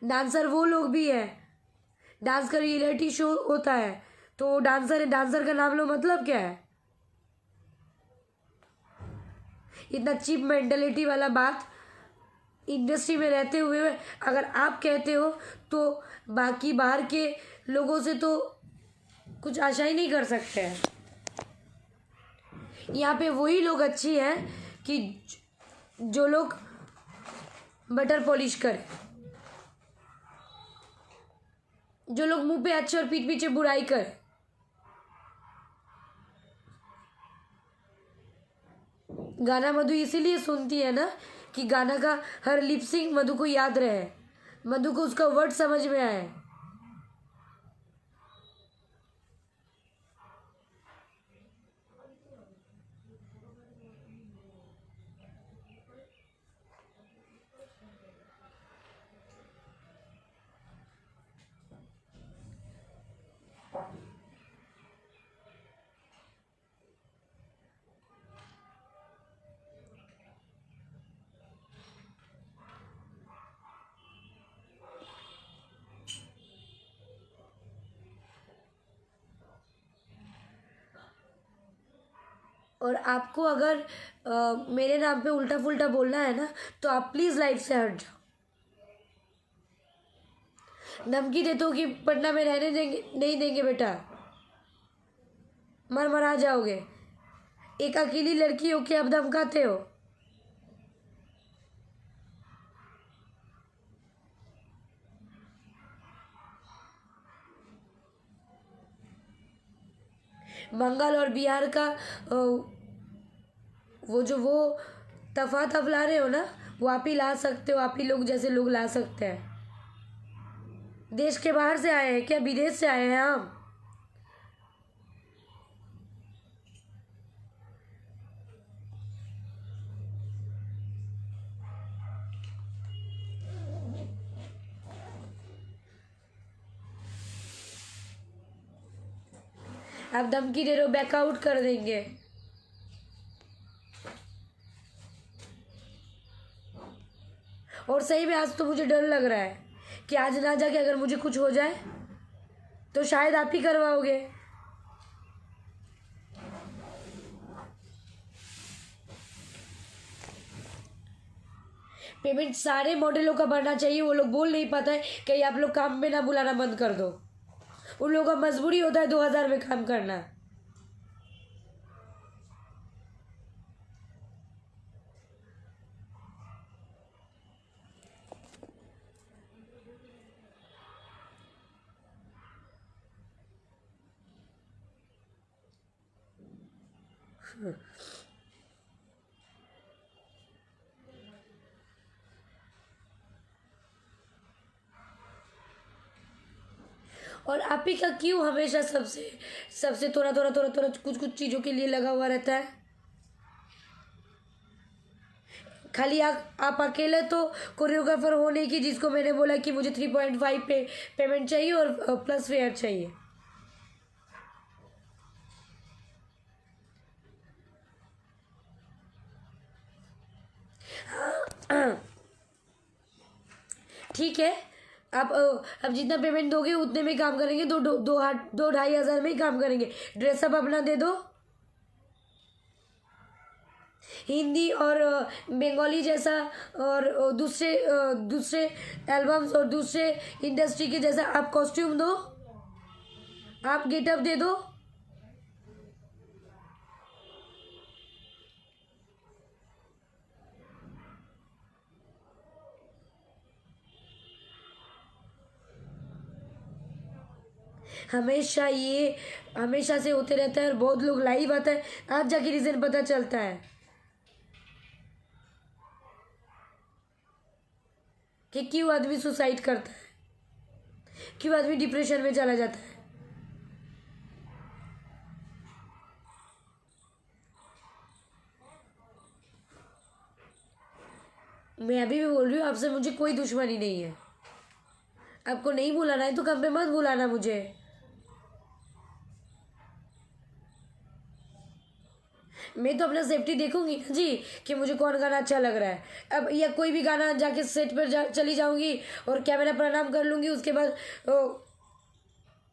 S1: डांसर वो लोग भी है, डांस का रियलिटी शो होता है, तो वो डांसर है, डांसर का नाम लो, मतलब क्या है? इतना चीप मेंटेलिटी वाला बात इंडस्ट्री में रहते हुए अगर आप कहते हो, तो बाकी बाहर के लोगों से तो कुछ आशा ही नहीं कर सकते हैं। यहाँ पे वही लोग अच्छी हैं कि जो लोग बटर पॉलिश करें, जो लोग मुंह पे अच्छे और पीठ पीछे बुराई करें। गाना मधु इसीलिए सुनती है ना कि गाना का हर लिपसिंग मधु को याद रहे, मधु को उसका वर्ड समझ में आए। और आपको अगर मेरे नाम पे उल्टा पुल्टा बोलना है ना, तो आप प्लीज़ लाइफ से हट जाओ। धमकी देते हो कि पटना में रहने देंगे, नहीं देंगे बेटा, मर मरा जाओगे। एक अकेली लड़की हो के आप धमकाते हो। बंगाल और बिहार का वो तफात आप ला रहे हो ना, वो आप ही ला सकते हो, आप ही लोग जैसे लोग ला सकते हैं। देश के बाहर से आए हैं क्या? विदेश से आए हैं हम। आप धमकी दे रहे हो, बैकआउट कर देंगे। और सही में आज तो मुझे डर लग रहा है कि आज ना जाके अगर मुझे कुछ हो जाए तो शायद आप ही करवाओगे। पेमेंट सारे मॉडलों का बढ़ना चाहिए। वो लोग बोल नहीं पाता है कहीं आप लोग काम में ना बुलाना बंद कर दो। उन लोगों का मजबूरी होता है 2000 में काम करना। और आप ही का क्यों हमेशा सबसे सबसे थोड़ा थोड़ा थोड़ा थोड़ा कुछ कुछ चीज़ों के लिए लगा हुआ रहता है? खाली आप अकेले तो कोरियोग्राफर होने की, जिसको मैंने बोला कि मुझे 3.5 पेमेंट चाहिए और प्लस फेयर चाहिए। ठीक है, आप अब जितना पेमेंट दोगे उतने में काम करेंगे। दो दो दो आठ 2-2.5 हज़ार में ही काम करेंगे। ड्रेसअप अपना दे दो। हिंदी और बंगाली जैसा और दूसरे दूसरे एल्बम्स और दूसरे इंडस्ट्री के जैसा आप कॉस्ट्यूम दो, आप गेटअप दे दो। हमेशा से होते रहता है और बहुत लोग लाइव आता है, आज जाके रीजन पता चलता है कि क्यों आदमी सुसाइड करता है, क्यों आदमी डिप्रेशन में चला जाता है। मैं अभी भी बोल रही हूँ आपसे, मुझे कोई दुश्मनी नहीं है। आपको नहीं बुलाना है तो कम पे मत बुलाना मुझे। मैं तो अपना सेफ्टी देखूंगी ना जी, कि मुझे कौन गाना अच्छा लग रहा है। अब या कोई भी गाना जाके सेट पर चली जाऊंगी और कैमरा प्रणाम कर लूंगी, उसके बाद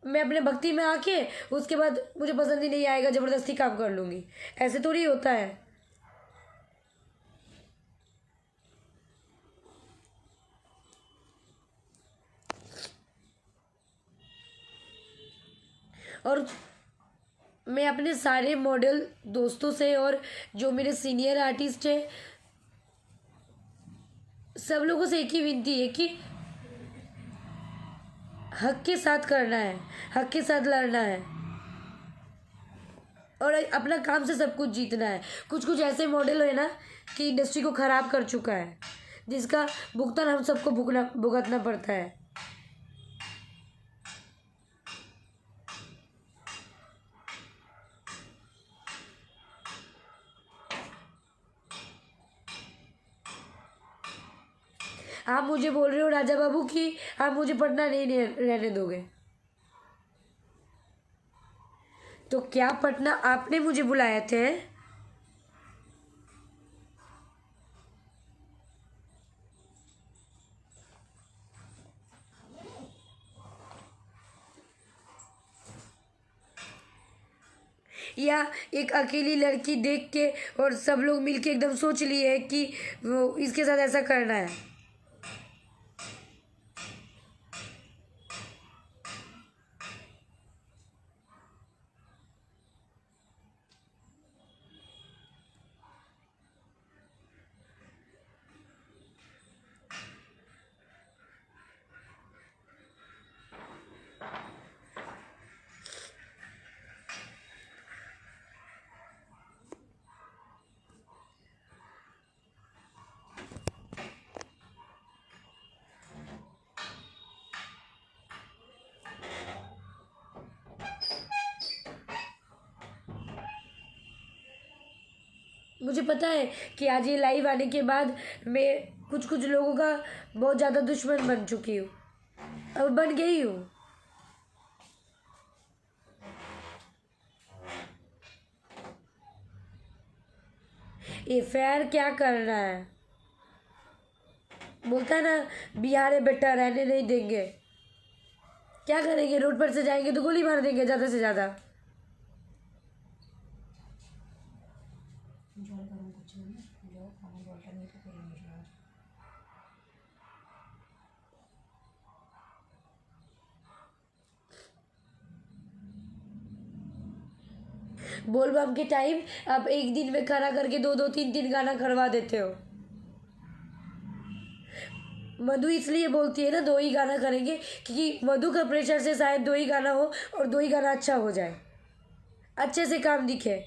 S1: मैं अपने भक्ति में आके उसके बाद मुझे पसंद ही नहीं आएगा, जबरदस्ती काम कर लूंगी। ऐसे थोड़ी होता है। और मैं अपने सारे मॉडल दोस्तों से और जो मेरे सीनियर आर्टिस्ट है सब लोगों से एक ही विनती है कि हक के साथ करना है, हक के साथ लड़ना है और अपना काम से सब कुछ जीतना है। कुछ कुछ ऐसे मॉडल है ना कि इंडस्ट्री को खराब कर चुका है, जिसका भुगतान हम सबको भुगतना पड़ता है। आप मुझे बोल रहे हो राजा बाबू कि आप मुझे पटना नहीं रहने दोगे, तो क्या पटना आपने मुझे बुलाए थे? या एक अकेली लड़की देख के और सब लोग मिलके एकदम सोच लिए है कि वो इसके साथ ऐसा करना है? मुझे पता है कि आज ये लाइव आने के बाद मैं कुछ कुछ लोगों का बहुत ज़्यादा दुश्मन बन चुकी हूँ, अब बन गई हूँ। ये फेयर क्या करना है? बोलता है ना, बिहार है बेटा, रहने नहीं देंगे। क्या करेंगे, रोड पर से जाएंगे तो गोली मार देंगे ज़्यादा से ज़्यादा। बोल बम के टाइम आप एक दिन में खड़ा करके दो दो तीन तीन गाना करवा देते हो। मधु इसलिए बोलती है ना दो ही गाना करेंगे, क्योंकि मधु का प्रेशर से शायद दो ही गाना हो और दो ही गाना अच्छा हो जाए, अच्छे से काम दिखे।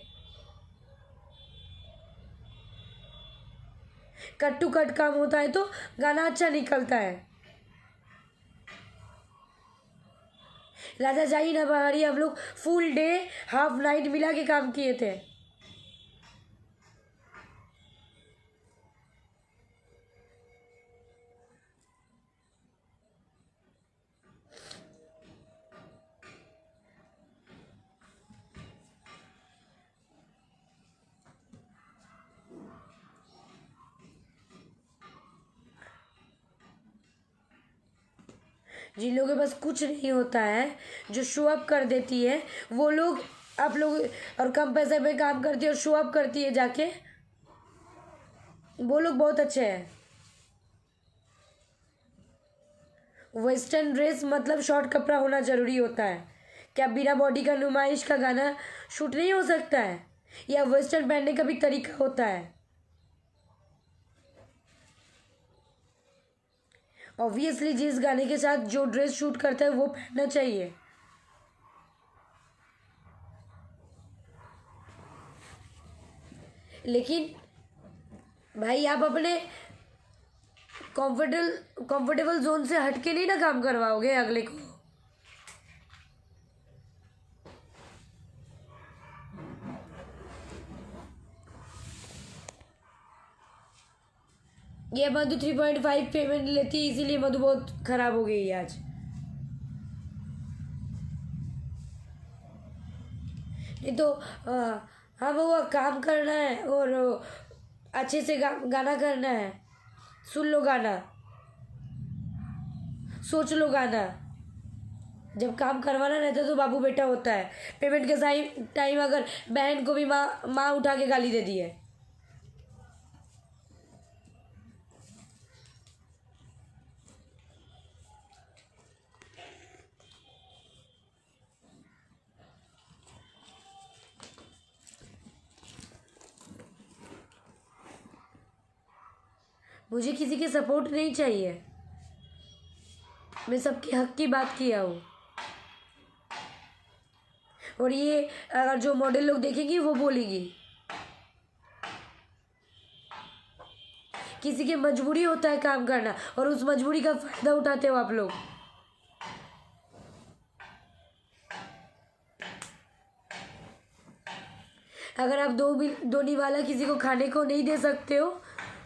S1: कट टू कट काम होता है तो गाना अच्छा निकलता है। राजा जाही ना बहारी हम लोग फुल डे हाफ नाइट मिला के काम किए थे। जिन लोगों के पास कुछ नहीं होता है, जो शो अप कर देती है, वो लोग, आप लोग, और कम पैसे में काम करती है और शो अप करती है जाके, वो लोग बहुत अच्छे हैं। वेस्टर्न ड्रेस मतलब शॉर्ट कपड़ा होना ज़रूरी होता है। क्या बिना बॉडी का नुमाइश का गाना शूट नहीं हो सकता है? या वेस्टर्न पहनने का भी तरीका होता है। ऑब्वियसली जिस गाने के साथ जो ड्रेस शूट करता है वो पहनना चाहिए। लेकिन भाई आप अपने कंफर्टेबल जोन से हट के नहीं ना काम करवाओगे अगले को। ये मधु 3.5 पेमेंट लेती है, इसीलिए मधु बहुत खराब हो गई आज। नहीं तो हाँ वो काम करना है और अच्छे से गाना करना है। सुन लो गाना, सोच लो गाना। जब काम करवाना रहता है तो बाबू बेटा होता है। पेमेंट के टाइम अगर बहन को भी माँ माँ उठा के गाली दे दी है। मुझे किसी की सपोर्ट नहीं चाहिए, मैं सबके हक की बात किया हूँ। और ये अगर जो मॉडल लोग देखेंगी वो बोलेंगी, किसी की मजबूरी होता है काम करना और उस मजबूरी का फायदा उठाते हो आप लोग। अगर आप दो निवाला किसी को खाने को नहीं दे सकते हो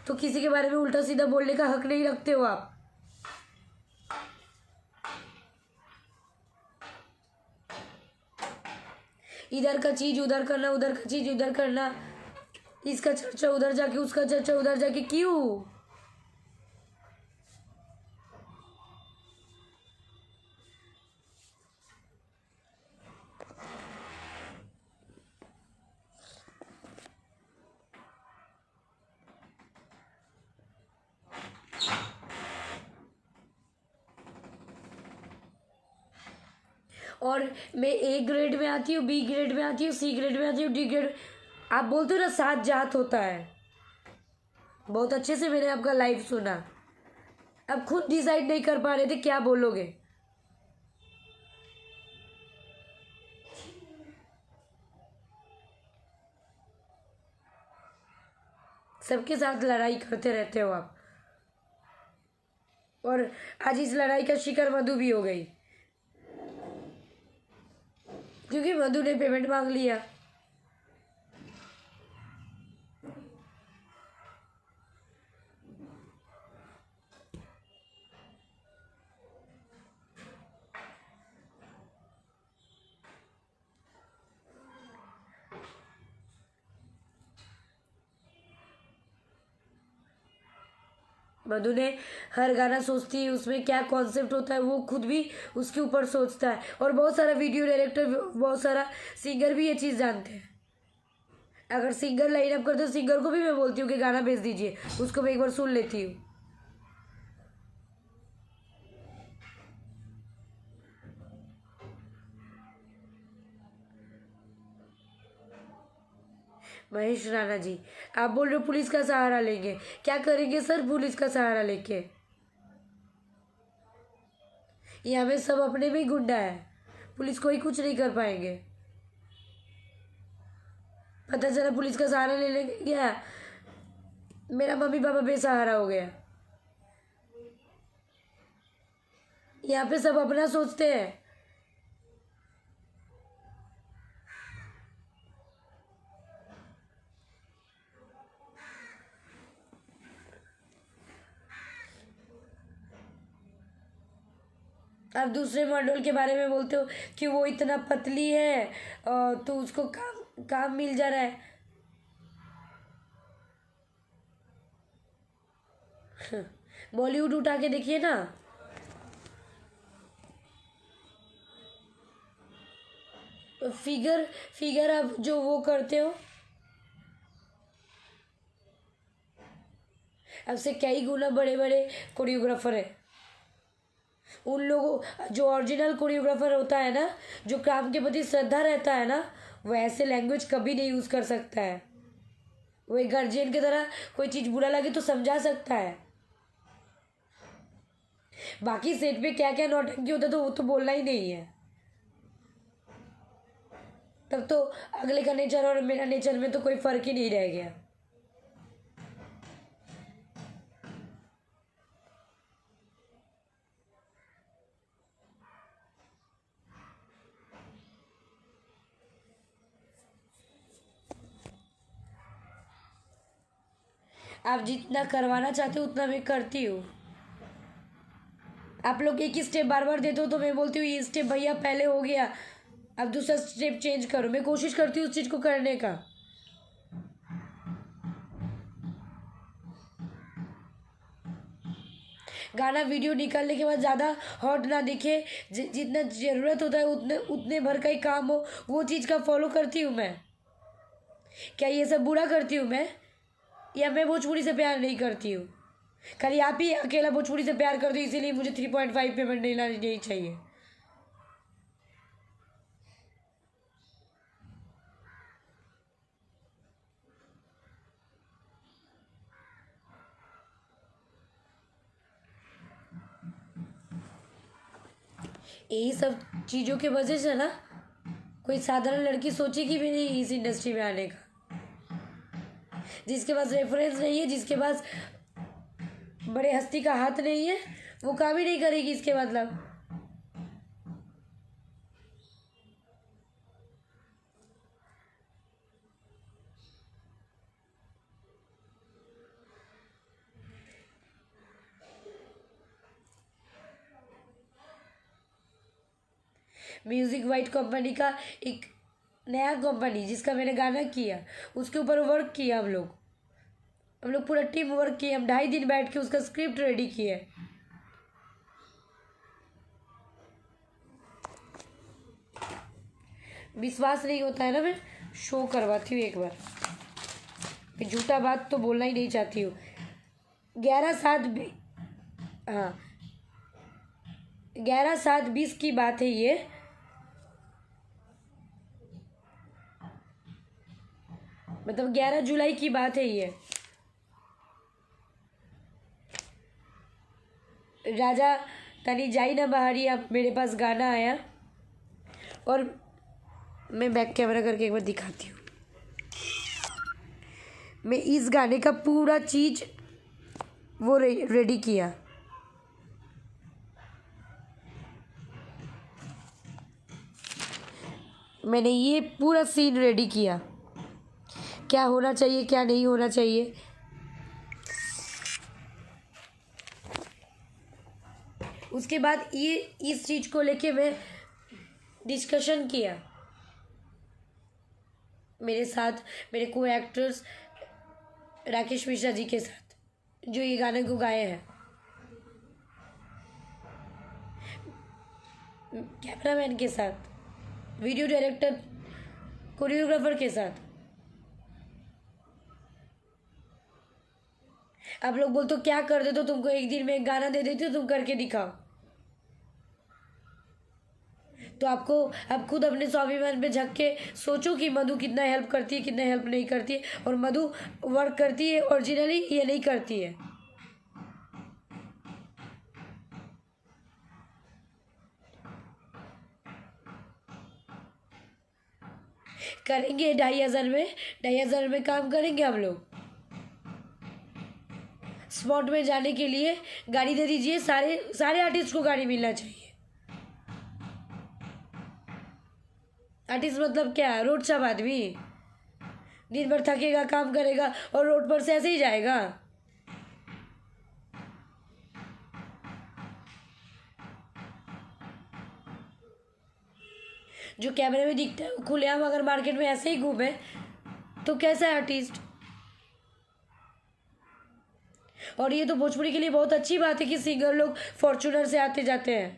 S1: तो किसी के बारे में उल्टा सीधा बोलने का हक नहीं रखते हो आप। इधर का चीज उधर करना, उधर का चीज उधर करना, इसका चर्चा उधर जाके उसका चर्चा उधर जाके, क्यों? और मैं ए ग्रेड में आती हूँ, बी ग्रेड में आती हूँ, सी ग्रेड में आती हूँ, डी ग्रेड। आप बोलते हो ना 7 जात होता है। बहुत अच्छे से मैंने आपका लाइव सुना। अब खुद डिसाइड नहीं कर पा रहे थे क्या बोलोगे। सबके साथ लड़ाई करते रहते हो आप, और आज इस लड़ाई का शिकार मधु भी हो गई, क्योंकि मधु ने पेमेंट मांग लिया। मधु ने हर गाना सोचती है उसमें क्या कॉन्सेप्ट होता है, वो खुद भी उसके ऊपर सोचता है। और बहुत सारा वीडियो डायरेक्टर, बहुत सारा सिंगर भी ये चीज़ जानते हैं। अगर सिंगर लाइन अप करते तो सिंगर को भी मैं बोलती हूँ कि गाना भेज दीजिए, उसको मैं एक बार सुन लेती हूँ। महेश राणा जी, आप बोल रहे हो पुलिस का सहारा लेंगे, क्या करेंगे सर पुलिस का सहारा लेके? यहाँ में सब अपने में ही गुंडा है, पुलिस कोई कुछ नहीं कर पाएंगे। पता चला पुलिस का सहारा ले लेंगे क्या, मेरा मम्मी पापा बेसहारा हो गया। यहाँ पे सब अपना सोचते हैं। आप दूसरे मॉडल के बारे में बोलते हो कि वो इतना पतली है तो उसको काम काम मिल जा रहा है। बॉलीवुड उठा के देखिए ना, फिगर फिगर आप जो वो करते हो, आपसे कई गुना बड़े बड़े कोरियोग्राफर है। उन लोगों जो ओरिजिनल कोरियोग्राफर होता है ना, जो काम के प्रति श्रद्धा रहता है ना, वो ऐसे लैंग्वेज कभी नहीं यूज़ कर सकता है। वो एक गार्जियन की तरह कोई चीज़ बुरा लगे तो समझा सकता है। बाकी सेट पे क्या क्या नौटंकी होता है तो वो तो बोलना ही नहीं है। तब तो अगले का नेचर और मेरा नेचर में तो कोई फर्क ही नहीं रह गया। आप जितना करवाना चाहते हो उतना मैं करती हूँ। आप लोग एक ही स्टेप बार बार देते हो तो मैं बोलती हूँ ये स्टेप भैया पहले हो गया, अब दूसरा स्टेप चेंज करो। मैं कोशिश करती हूँ उस चीज़ को करने का। गाना वीडियो निकालने के बाद ज़्यादा हॉट ना दिखे, जितना ज़रूरत होता है उतने उतने भर का ही काम हो, वो चीज़ का फॉलो करती हूँ मैं। क्या ये सब बुरा करती हूँ मैं, या मैं भोजपुरी से प्यार नहीं करती हूँ? खाली आप ही अकेला भोजपुरी से प्यार करती हूँ इसीलिए मुझे 3.5 पेमेंट नहीं लानी नहीं चाहिए। यही सब चीज़ों के वजह से ना कोई साधारण लड़की सोचेगी भी नहीं इस इंडस्ट्री में आने का। जिसके पास रेफरेंस नहीं है, जिसके पास बड़े हस्ती का हाथ नहीं है, वो काम ही नहीं करेगी इसके मतलब। म्यूजिक वाइट कंपनी का एक नया कंपनी जिसका मैंने गाना किया, उसके ऊपर वर्क किया हम लोग पूरा टीम वर्क किए। हम 2.5 दिन बैठ के उसका स्क्रिप्ट रेडी किए। विश्वास नहीं होता है ना, मैं शो करवाती हूँ एक बार। मैं झूठा बात तो बोलना ही नहीं चाहती हूँ। 11/7 हाँ 11/7/20 की बात है ये। मतलब 11 जुलाई की बात है ये। राजा तनी जाई ना बाहरी, अब मेरे पास गाना आया और मैं बैक कैमरा करके एक बार दिखाती हूँ। मैं इस गाने का पूरा चीज़ वो रेडी किया। मैंने ये पूरा सीन रेडी किया, क्या होना चाहिए क्या नहीं होना चाहिए। उसके बाद ये इस चीज़ को लेके मैं डिस्कशन किया मेरे साथ, मेरे को एक्टर्स राकेश मिश्रा जी के साथ, जो ये गाने को गाए हैं, कैमरामैन के साथ, वीडियो डायरेक्टर, कोरियोग्राफर के साथ। आप लोग बोलते हो क्या कर दे, तो तुमको एक दिन में एक गाना दे देती हो, तुम करके दिखाओ। तो आपको आप खुद अपने स्वाभिमान पे झक के सोचो कि मधु कितना हेल्प करती है, कितना हेल्प नहीं करती है, और मधु वर्क करती है ओरिजिनली, ये नहीं करती है। करेंगे 2,500 में, 2,500 में काम करेंगे हम लोग। स्पॉट में जाने के लिए गाड़ी दे दीजिए, सारे सारे आर्टिस्ट को गाड़ी मिलना चाहिए। आर्टिस्ट मतलब क्या, रोड सब आदमी दिन भर थकेगा, काम करेगा और रोड पर से ऐसे ही जाएगा। जो कैमरे में दिखता है खुलेआम अगर मार्केट में ऐसे ही घूमे तो कैसा है आर्टिस्ट। और ये तो भोजपुरी के लिए बहुत अच्छी बात है कि सिंगर लोग फॉर्च्यूनर से आते जाते हैं।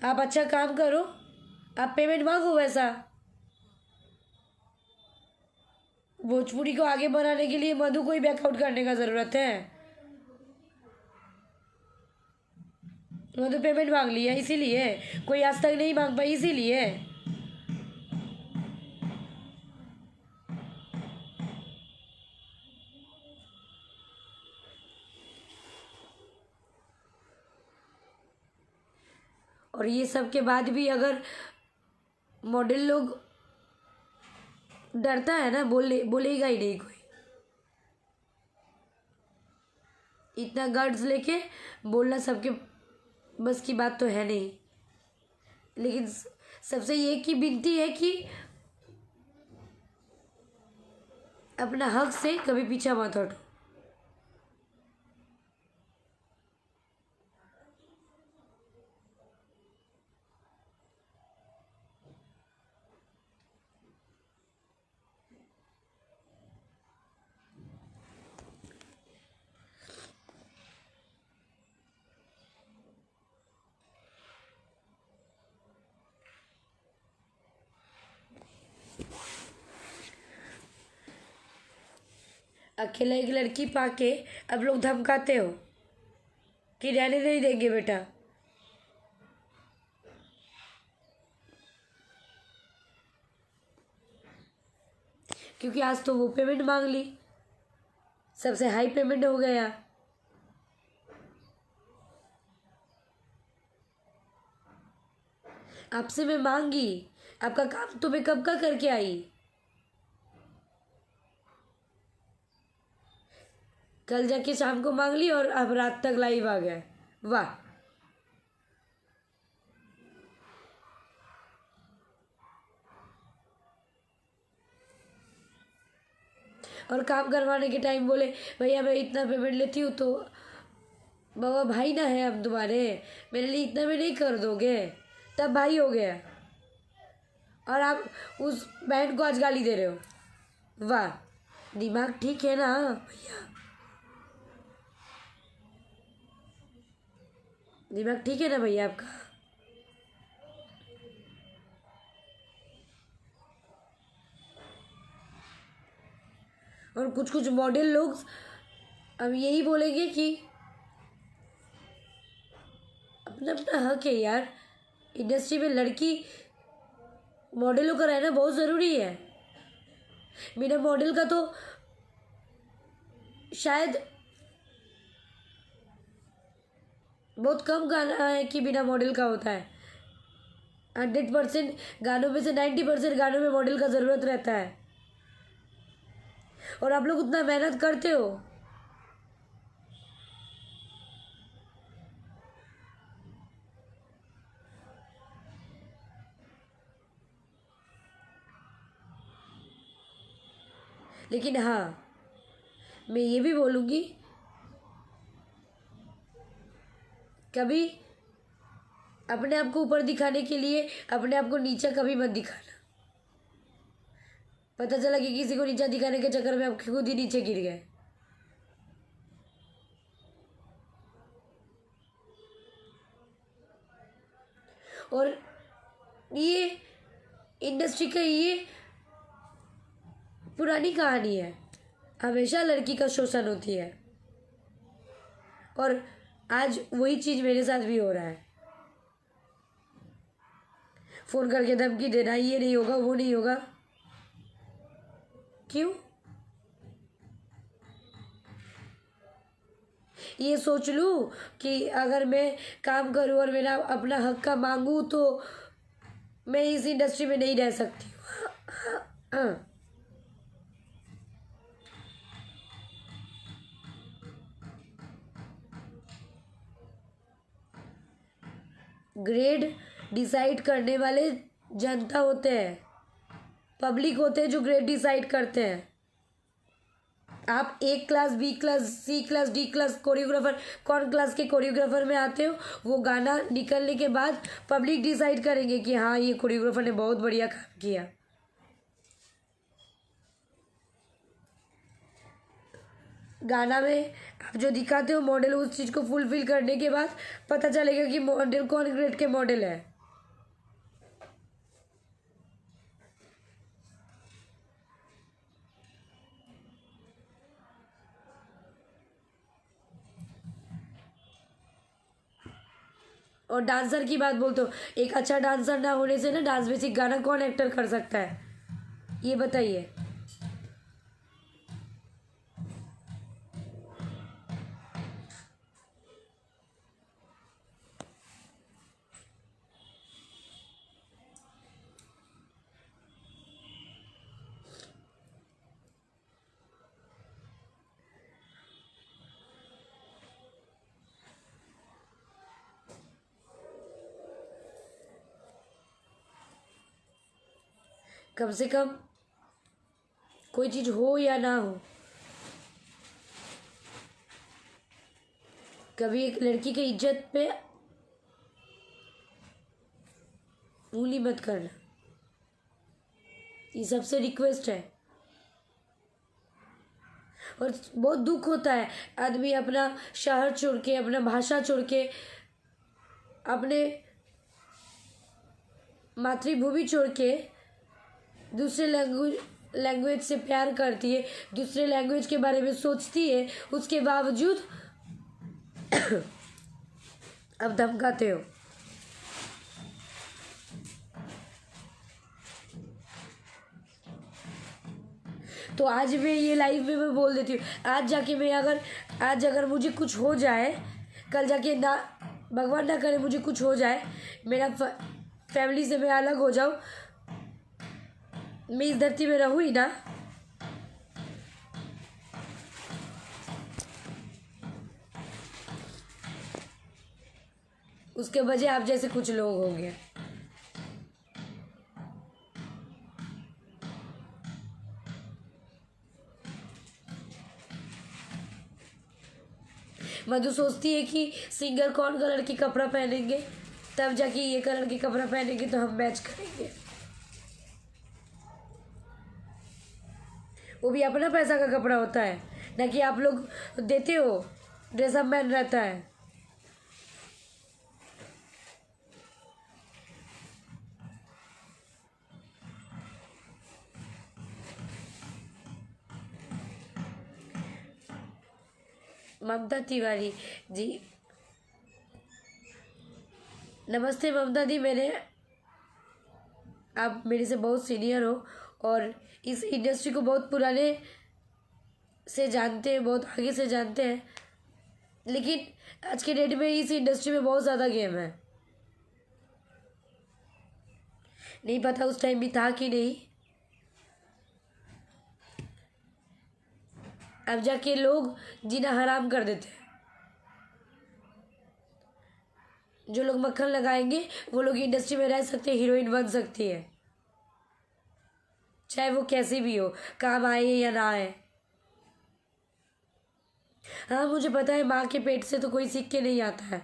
S1: आप अच्छा काम करो, आप पेमेंट मांगो वैसा। भोजपुरी को आगे बढ़ाने के लिए मधु को ही बैकआउट करने का ज़रूरत है। मधु पेमेंट मांग लिया इसीलिए, कोई आज तक नहीं मांग पाई इसीलिए। और ये सब के बाद भी अगर मॉडल लोग डरता है ना, बोलेगा ही नहीं कोई। इतना गर्ड्स लेके बोलना सबके बस की बात तो है नहीं। लेकिन सबसे ये की विनती है कि अपना हक से कभी पीछा मत हटो। अकेला एक लड़की पाके अब लोग धमकाते हो कि रहने नहीं देंगे बेटा। क्योंकि आज तो वो पेमेंट मांग ली, सबसे हाई पेमेंट हो गया। आपसे मैं मांगी, आपका काम तो मैं कब का करके आई। कल जाके शाम को मांग ली और अब रात तक लाइव आ गया। वाह। और काम करवाने के टाइम बोले भैया मैं इतना पेमेंट लेती हूँ, तो बाबा भाई ना है अब तुम्हारे, मेरे लिए इतना में नहीं कर दोगे, तब भाई हो गया। और आप उस बहन को आज गाली दे रहे हो। वाह, दिमाग ठीक है ना भैया, दिमाग ठीक है ना भैया आपका। और कुछ कुछ मॉडल लोग अब यही बोलेंगे कि अपना अपना हक है यार, इंडस्ट्री में लड़की मॉडलों का रहना बहुत ज़रूरी है। बिना मॉडल का तो शायद बहुत कम गाना है कि बिना मॉडल का होता है। 100% गानों में से 90% गानों में मॉडल का ज़रूरत रहता है। और आप लोग उतना मेहनत करते हो। लेकिन हाँ, मैं ये भी बोलूँगी, कभी अपने आप को ऊपर दिखाने के लिए अपने आप को नीचा कभी मत दिखाना। पता चला कि किसी को नीचा दिखाने के चक्कर में आप खुद ही नीचे गिर गए। और ये इंडस्ट्री का ये पुरानी कहानी है, हमेशा लड़की का शोषण होती है। और आज वही चीज़ मेरे साथ भी हो रहा है। फ़ोन करके धमकी देना, ये नहीं होगा, वो नहीं होगा। क्यों? ये सोच लूँ कि अगर मैं काम करूँ और मेरा अपना हक का मांगूँ तो मैं इस इंडस्ट्री में नहीं रह सकती हूँ। ग्रेड डिसाइड करने वाले जनता होते हैं, पब्लिक होते हैं जो ग्रेड डिसाइड करते हैं। आप ए क्लास, बी क्लास, सी क्लास, डी क्लास कोरियोग्राफर, कौन क्लास के कोरियोग्राफर में आते हो, वो गाना निकलने के बाद पब्लिक डिसाइड करेंगे कि हाँ ये कोरियोग्राफर ने बहुत बढ़िया काम किया। गाना में आप जो दिखाते हो मॉडल, उस चीज़ को फुलफिल करने के बाद पता चलेगा कि मॉडल कौन ग्रेड के मॉडल है। और डांसर की बात बोलते हो, एक अच्छा डांसर ना होने से ना डांस बेसिक गाना कौन एक्टर कर सकता है, ये बताइए। कम से कम कोई चीज़ हो या ना हो, कभी एक लड़की की इज्जत पे उंगली मत करना, ये सबसे रिक्वेस्ट है। और बहुत दुख होता है, आदमी अपना शहर छोड़ के, अपना भाषा छोड़ के, अपने मातृभूमि छोड़ के दूसरे लैंग्वेज से प्यार करती है, दूसरे लैंग्वेज के बारे में सोचती है, उसके बावजूद अब धमकाते हो। तो आज मैं ये लाइव में मैं बोल देती हूँ, आज जाके मैं आज अगर मुझे कुछ हो जाए, कल जाके ना भगवान ना करे मुझे कुछ हो जाए, मेरा फैमिली से मैं अलग हो जाऊँ, मैं इस धरती में रहूँ ही ना, उसके वजह आप जैसे कुछ लोग होंगे। मधु सोचती है कि सिंगर कौन कलर की कपड़ा पहनेंगे, तब जाके ये कलर की कपड़ा पहनेंगे तो हम मैच करेंगे। वो भी अपना पैसा का कपड़ा होता है, ना कि आप लोग देते हो ड्रेसअप मैन रहता है। ममता तिवारी जी, नमस्ते ममता दी। आप मेरे से बहुत सीनियर हो और इस इंडस्ट्री को बहुत पुराने से जानते हैं, बहुत आगे से जानते हैं, लेकिन आज के डेट में इस इंडस्ट्री में बहुत ज़्यादा गेम है। नहीं पता उस टाइम भी था कि नहीं, अब जाके लोग जीना हराम कर देते हैं। जो लोग मक्खन लगाएंगे वो लोग इंडस्ट्री में रह सकते हैं, हीरोइन बन सकती है, चाहे वो कैसी भी हो, काम आए या ना आए। हाँ मुझे पता है माँ के पेट से तो कोई सीख के नहीं आता है,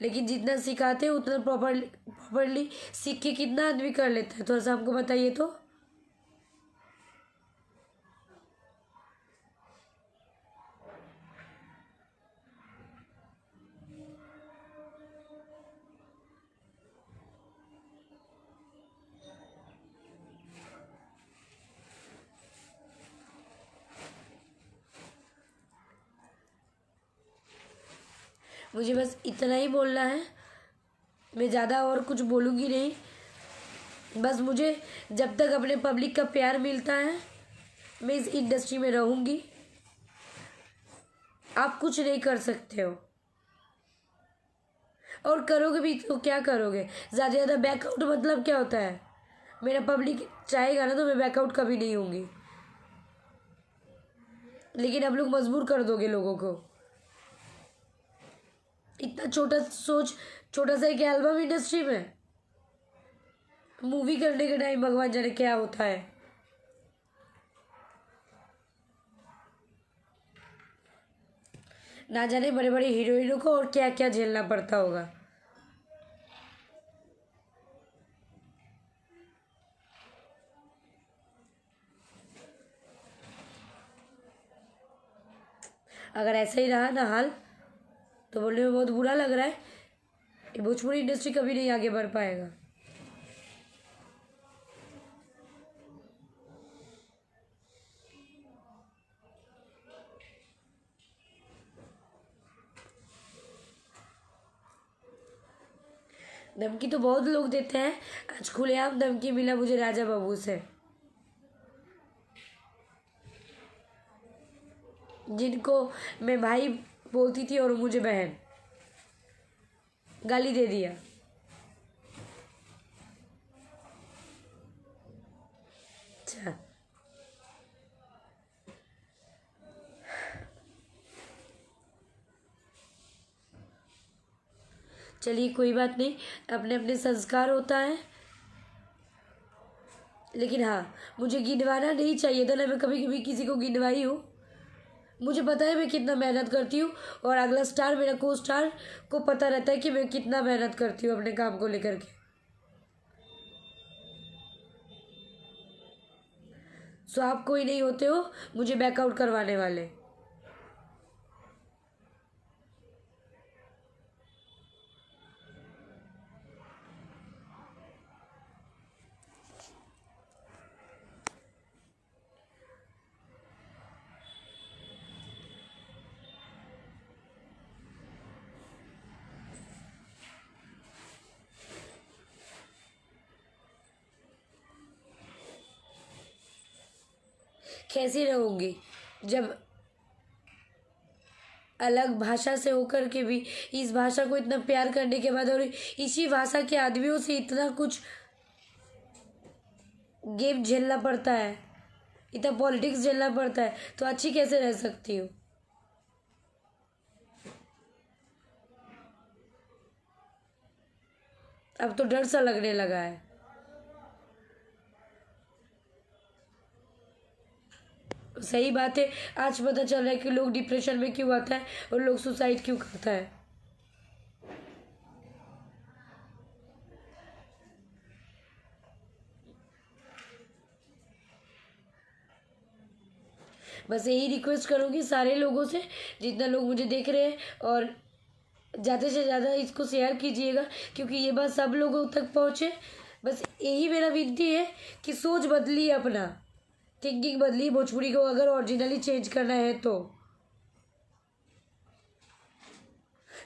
S1: लेकिन जितना सिखाते हैं उतना प्रॉपरली सीख के कितना आदमी कर लेता है, थोड़ा सा हमको बताइए तो। मुझे बस इतना ही बोलना है, मैं ज़्यादा और कुछ बोलूँगी नहीं। बस मुझे जब तक अपने पब्लिक का प्यार मिलता है मैं इस इंडस्ट्री में रहूँगी। आप कुछ नहीं कर सकते हो, और करोगे भी तो क्या करोगे? ज़्यादा से ज़्यादा बैकआउट मतलब क्या होता है? मेरा पब्लिक चाहेगा ना तो मैं बैकआउट कभी नहीं होंगी, लेकिन आप लोग मजबूर कर दोगे लोगों को। इतना छोटा सा एक एल्बम इंडस्ट्री में, मूवी करने के टाइम भगवान जाने क्या होता है। ना जाने बड़े बड़े हीरोइनों को और क्या क्या झेलना पड़ता होगा। अगर ऐसा ही रहा ना हाल तो बोलने में बहुत बुरा लग रहा है, ये भोजपुरी इंडस्ट्री कभी नहीं आगे बढ़ पाएगा। धमकी तो बहुत लोग देते हैं, आज खुलेआम धमकी मिला मुझे राजा बाबू से, जिनको मैं भाई बोलती थी और मुझे बहन, गाली दे दिया। अच्छा, चलिए कोई बात नहीं, अपने अपने संस्कार होता है। लेकिन हाँ, मुझे गिनवाना नहीं चाहिए था ना, मैं कभी कभी किसी को गिनवाई हूँ। मुझे पता है मैं कितना मेहनत करती हूँ, और अगला स्टार मेरा को स्टार को पता रहता है कि मैं कितना मेहनत करती हूँ अपने काम को लेकर के। सो आप कोई नहीं होते हो मुझे बैकआउट करवाने वाले। कैसी रहूँगी जब अलग भाषा से होकर के भी इस भाषा को इतना प्यार करने के बाद और इसी भाषा के आदमियों से इतना कुछ गेम झेलना पड़ता है, इतना पॉलिटिक्स झेलना पड़ता है, तो अच्छी कैसे रह सकती हूँ? अब तो डर सा लगने लगा है। सही बात है, आज पता चल रहा है कि लोग डिप्रेशन में क्यों आता है और लोग सुसाइड क्यों करता है। बस यही रिक्वेस्ट करूँगी सारे लोगों से, जितना लोग मुझे देख रहे हैं, और ज़्यादा से ज़्यादा इसको शेयर कीजिएगा क्योंकि ये बात सब लोगों तक पहुँचे। बस यही मेरा विनती है कि सोच बदलिए, अपना थिंकिंग बदलिए, भोजपुरी को अगर ओरिजिनली चेंज करना है तो।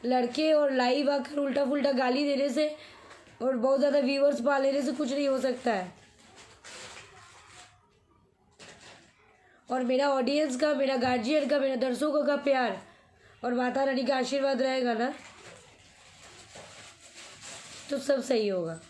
S1: लड़के और लाइव आकर उल्टा पुल्टा गाली देने से और बहुत ज़्यादा व्यूअर्स पा लेने से कुछ नहीं हो सकता है। और मेरा ऑडियंस का, मेरा गार्जियन का, मेरा दर्शकों का प्यार और माता रानी का आशीर्वाद रहेगा ना तो सब सही होगा।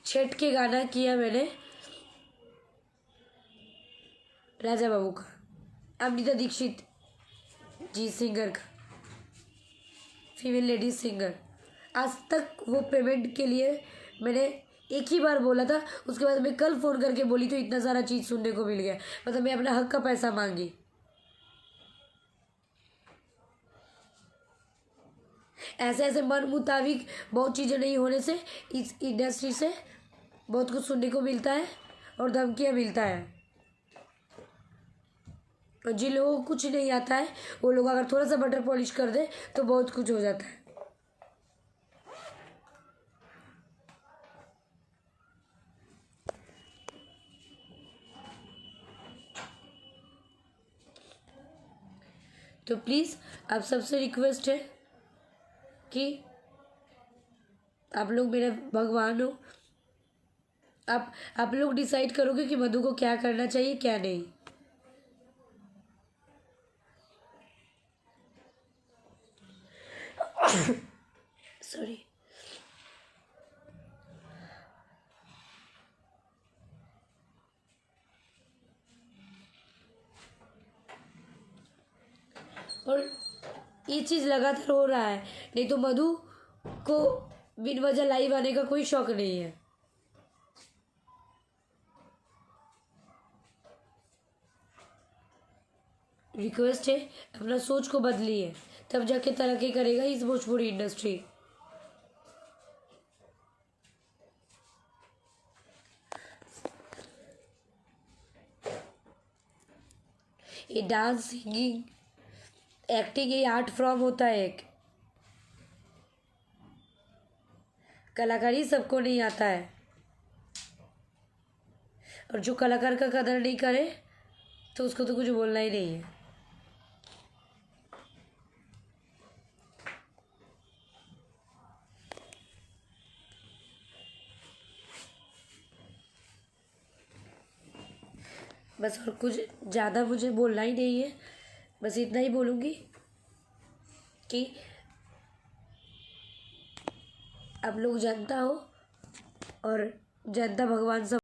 S1: छठ के गाना किया मैंने राजा बाबू का, अमृता दीक्षित जी सिंगर का, फीमेल लेडीज सिंगर। आज तक वो पेमेंट के लिए मैंने एक ही बार बोला था, उसके बाद मैं कल फ़ोन करके बोली तो इतना सारा चीज़ सुनने को मिल गया, मतलब मैं अपना हक का पैसा मांगी। ऐसे ऐसे मन मुताबिक बहुत चीज़ें नहीं होने से इस इंडस्ट्री से बहुत कुछ सुनने को मिलता है और धमकियाँ मिलता है। और जिन लोगों को कुछ नहीं आता है वो लोग अगर थोड़ा सा बटर पॉलिश कर दे तो बहुत कुछ हो जाता है। तो प्लीज़ आप सबसे रिक्वेस्ट है कि आप लोग मेरे भगवान हो। आप लोग डिसाइड करोगे कि मधु को क्या करना चाहिए क्या नहीं। सॉरी। और ये चीज़ लगातार हो रहा है, नहीं तो मधु को बिन वजह लाइव आने का कोई शौक नहीं है। रिक्वेस्ट है अपना सोच को बदलिए, तब जाके तरक्की करेगा इस भोजपुरी इंडस्ट्री। ये डांस, सिंगिंग, एक्टिंग, ये आर्ट फॉर्म होता है एक। कलाकारी सबको नहीं आता है, और जो कलाकार का कदर नहीं करे तो उसको तो कुछ बोलना ही नहीं है। बस और कुछ ज़्यादा मुझे बोलना ही नहीं है, बस इतना ही बोलूँगी कि आप लोग जनता हो और जनता भगवान सब